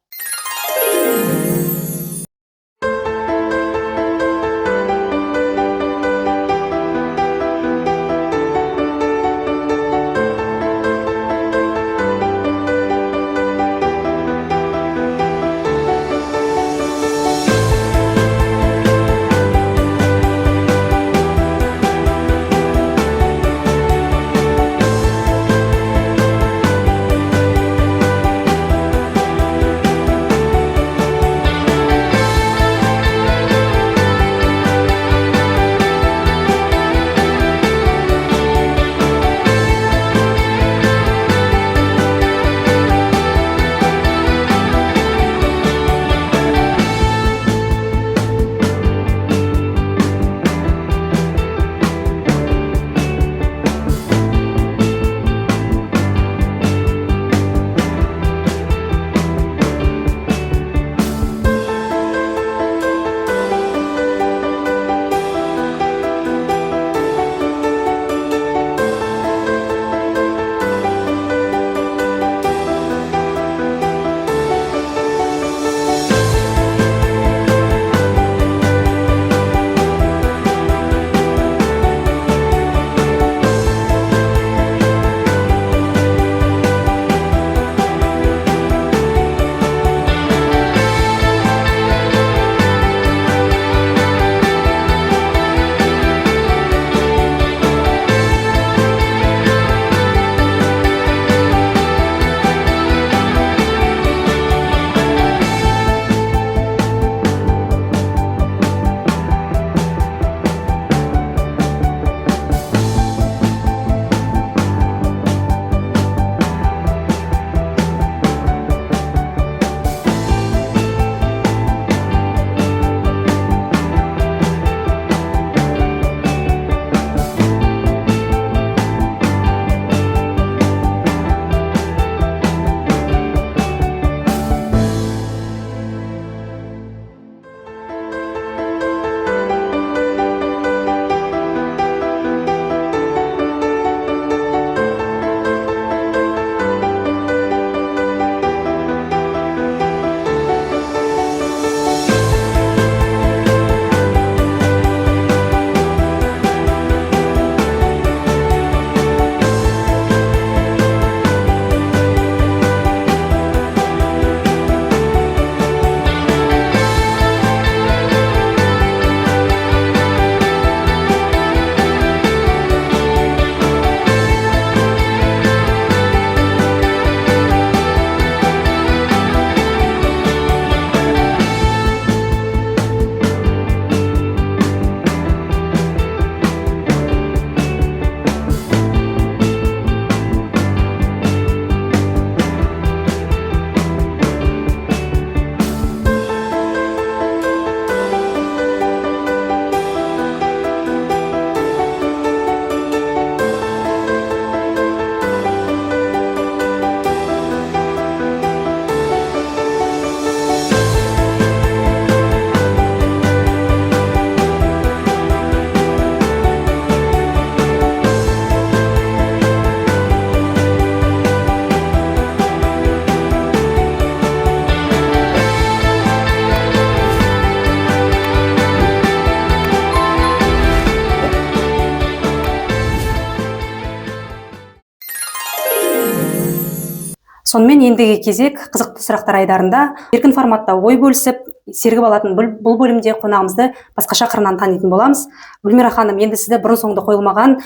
Сонымен ендігі кезек қызықты сұрақтар айдарында еркін форматта ой бөлісіп, сергіп алатын бұл бөлімде қонағымызды басқаша қырынан танитын боламыз. Гүлмира ханым, енді сізді бұрын соңды қойылмаған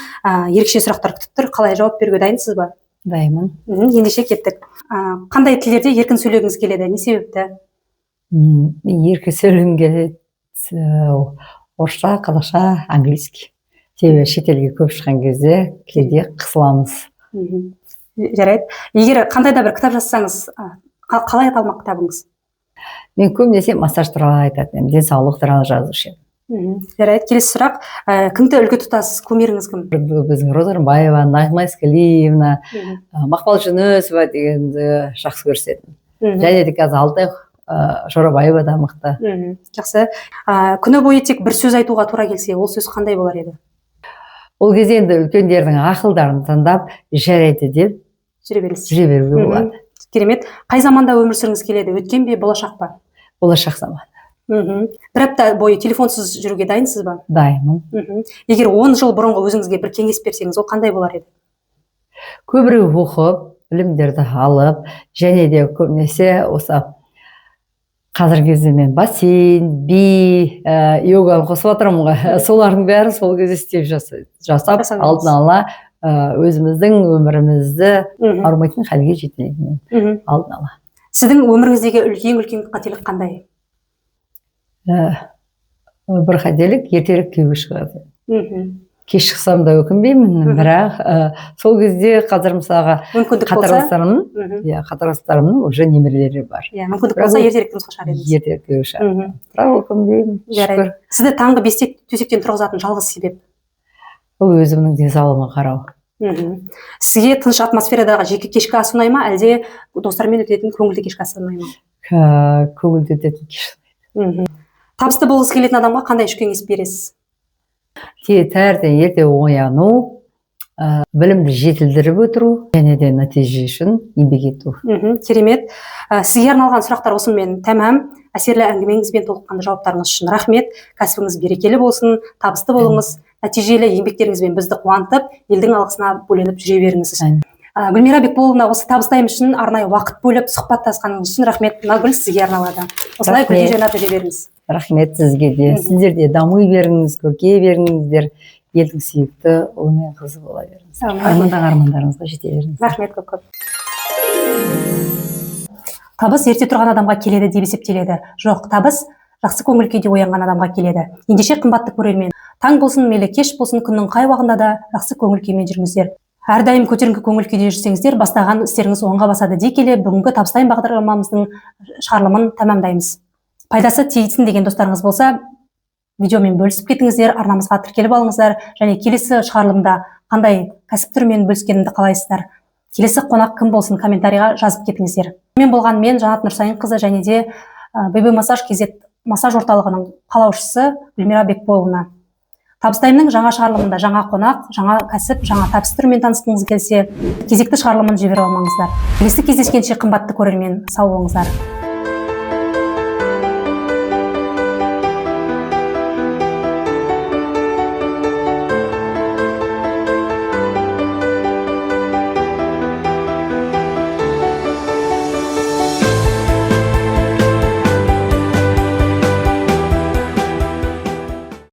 ерекше сұрақтар күтіп тұр. Қалай жауап беруге дайынсыз ба? Дайынмын. Ендеше кеттік. Қандай тілдерде еркін сөйлегіңіз келеді? Не себепті? Еркін сөйлегім келеді. Орысша, қазақша, английский. Себебі шетелге көп шыққан кезде кейде қысыламыз. Жарайды. Егер қандай да бір кітап жазсаңыз, қалай аталмақ кітабыңыз? Мен көбінесе массаж туралы айтатын, денсаулық туралы жазушы едім. Жарайды. Келесі сұрақ, кімді үлгі тұтасыз? Кумиріңіз кім? Біздің Роза Рымбаева, Нағима Ескалиевна, Мақпал Жүнісова дегенді жақсы көрсететін. Және де қазір Алтай Жорабаева да мықты. Жақсы. Күні бойы тек бір сөз айтуға тура келсе, ол сөз қандай болар еді? Ол кезде енді үлкендердің ақылдарын тыңдап, жарайды деп жүре беруге болады. Керемет. Қай заманда өмір сүргіңіз келеді? Өткен бе, болашақ па? Болашақ заман. Бір апта бойы телефонсыз жүруге дайынсыз ба? Дайынмын. Егер 10 жыл бұрынғы өзіңізге бір кеңес берсеңіз, ол қандай болар еді? Көбірек оқып, білімдерді алып, және де көбінесе осы қазіргі кезде мен бассейн, би, йоганы қосып отырмын ғой. Солардың бәрін сол кезде істеп жасап, алдын ала өзіміздің өмірімізді ауырмайтын халге жетелейтін алдын ала. Сіздің өміріңіздегі ең үлкен қателік қандай? Бір қателік ертерек күйеуге шығады. Кеш шықсам да өкінбеймін, бірақ сол кезде қазір мысалға қатарластарымның уже немерелері бар. Мүмкіндік болса ертерек тұрмысқа шығар едіңіз. Ертерек күйеуге шығады. Бірақ өкінбеймін. Жарайды. Сізді таңғы 5-те төсектен тұрғызатын жалғыз себеп? Ол өзімнің денсаулығыма қарау. Сізге тыныш атмосферадағы жеке кешкі ас ұнай ма, әлде достармен өтетін көңілді кешкі ас ұнай ма? Көңілді өтетін кешкі. Табысты болғысы келетін адамға қандай үш кеңес бересіз? Таңертең ерте ояну, білімді жетілдіріп отыру, және де нәтиже үшін еңбек ету. Керемет. Сізге арналған сұрақтар осымен тәмам. Әсерлі әңгімеңіз бен толыққанды жауаптарыңыз үшін рахмет. Кәсібіңіз берекелі болсын, табысты болыңыз, нәтижелі еңбектеріңізбен бізді қуантып, елдің алғысына бөленіп жүре беріңіз. Гүлмира Бекболовна, осы табыстайым үшін арнайы уақыт бөліп сұхбаттасқаныңыз үшін рахмет. Гүл сізге арналады. Осылай гүлге жайнап жүре беріңіз. Рахмет сізге де. Сіздер де дамый беріңіз, көркейе беріңіздер. Елдің сүйікті ұлы мен қызы бола беріңіз. Армандарыңызға жете беріңіз. Рахмет көп. Табыс ерте тұрған адамға келеді деп есептеледі. Жоқ, табыс жақсы көңіл күйде оянған адамға келеді. Ендеше қымбатты көрермен, таң болсын, мейлі кеш болсын, күннің қай уағында да жақсы көңіл күймен жүріңіздер. Әрдайым көтеріңкі көңіл күйде жүрсеңіздер, бастаған істеріңіз оңға басады дей келе, бүгінгі табыстайым бағдарламамыздың шығарылымын тәмамдаймыз. Пайдасы тиесін деген достарыңыз болса, видеомен бөлісіп кетіңіздер, арнамызға тіркеліп алыңыздар, және келесі шығарылымда қандай кәсіп түрімен бөліскенімді қалайсыздар. Келесі қонақ кім болсын, комментарийға жазып кетіңіздер. Мен болған мен Жанат Нұрсайынқызы, және де ББ Массаж KZ массаж орталығының қалаушысы Гүлмира Бекболовна. Табыстайымның жаңа шығарылымында жаңа қонақ, жаңа кәсіп, жаңа табыс түрімен танысқыңыз келсе, кезекті шығарылымын жіберіп алмаңыздар. Келесі кездескенше қымбатты көрермен, сау болыңыздар.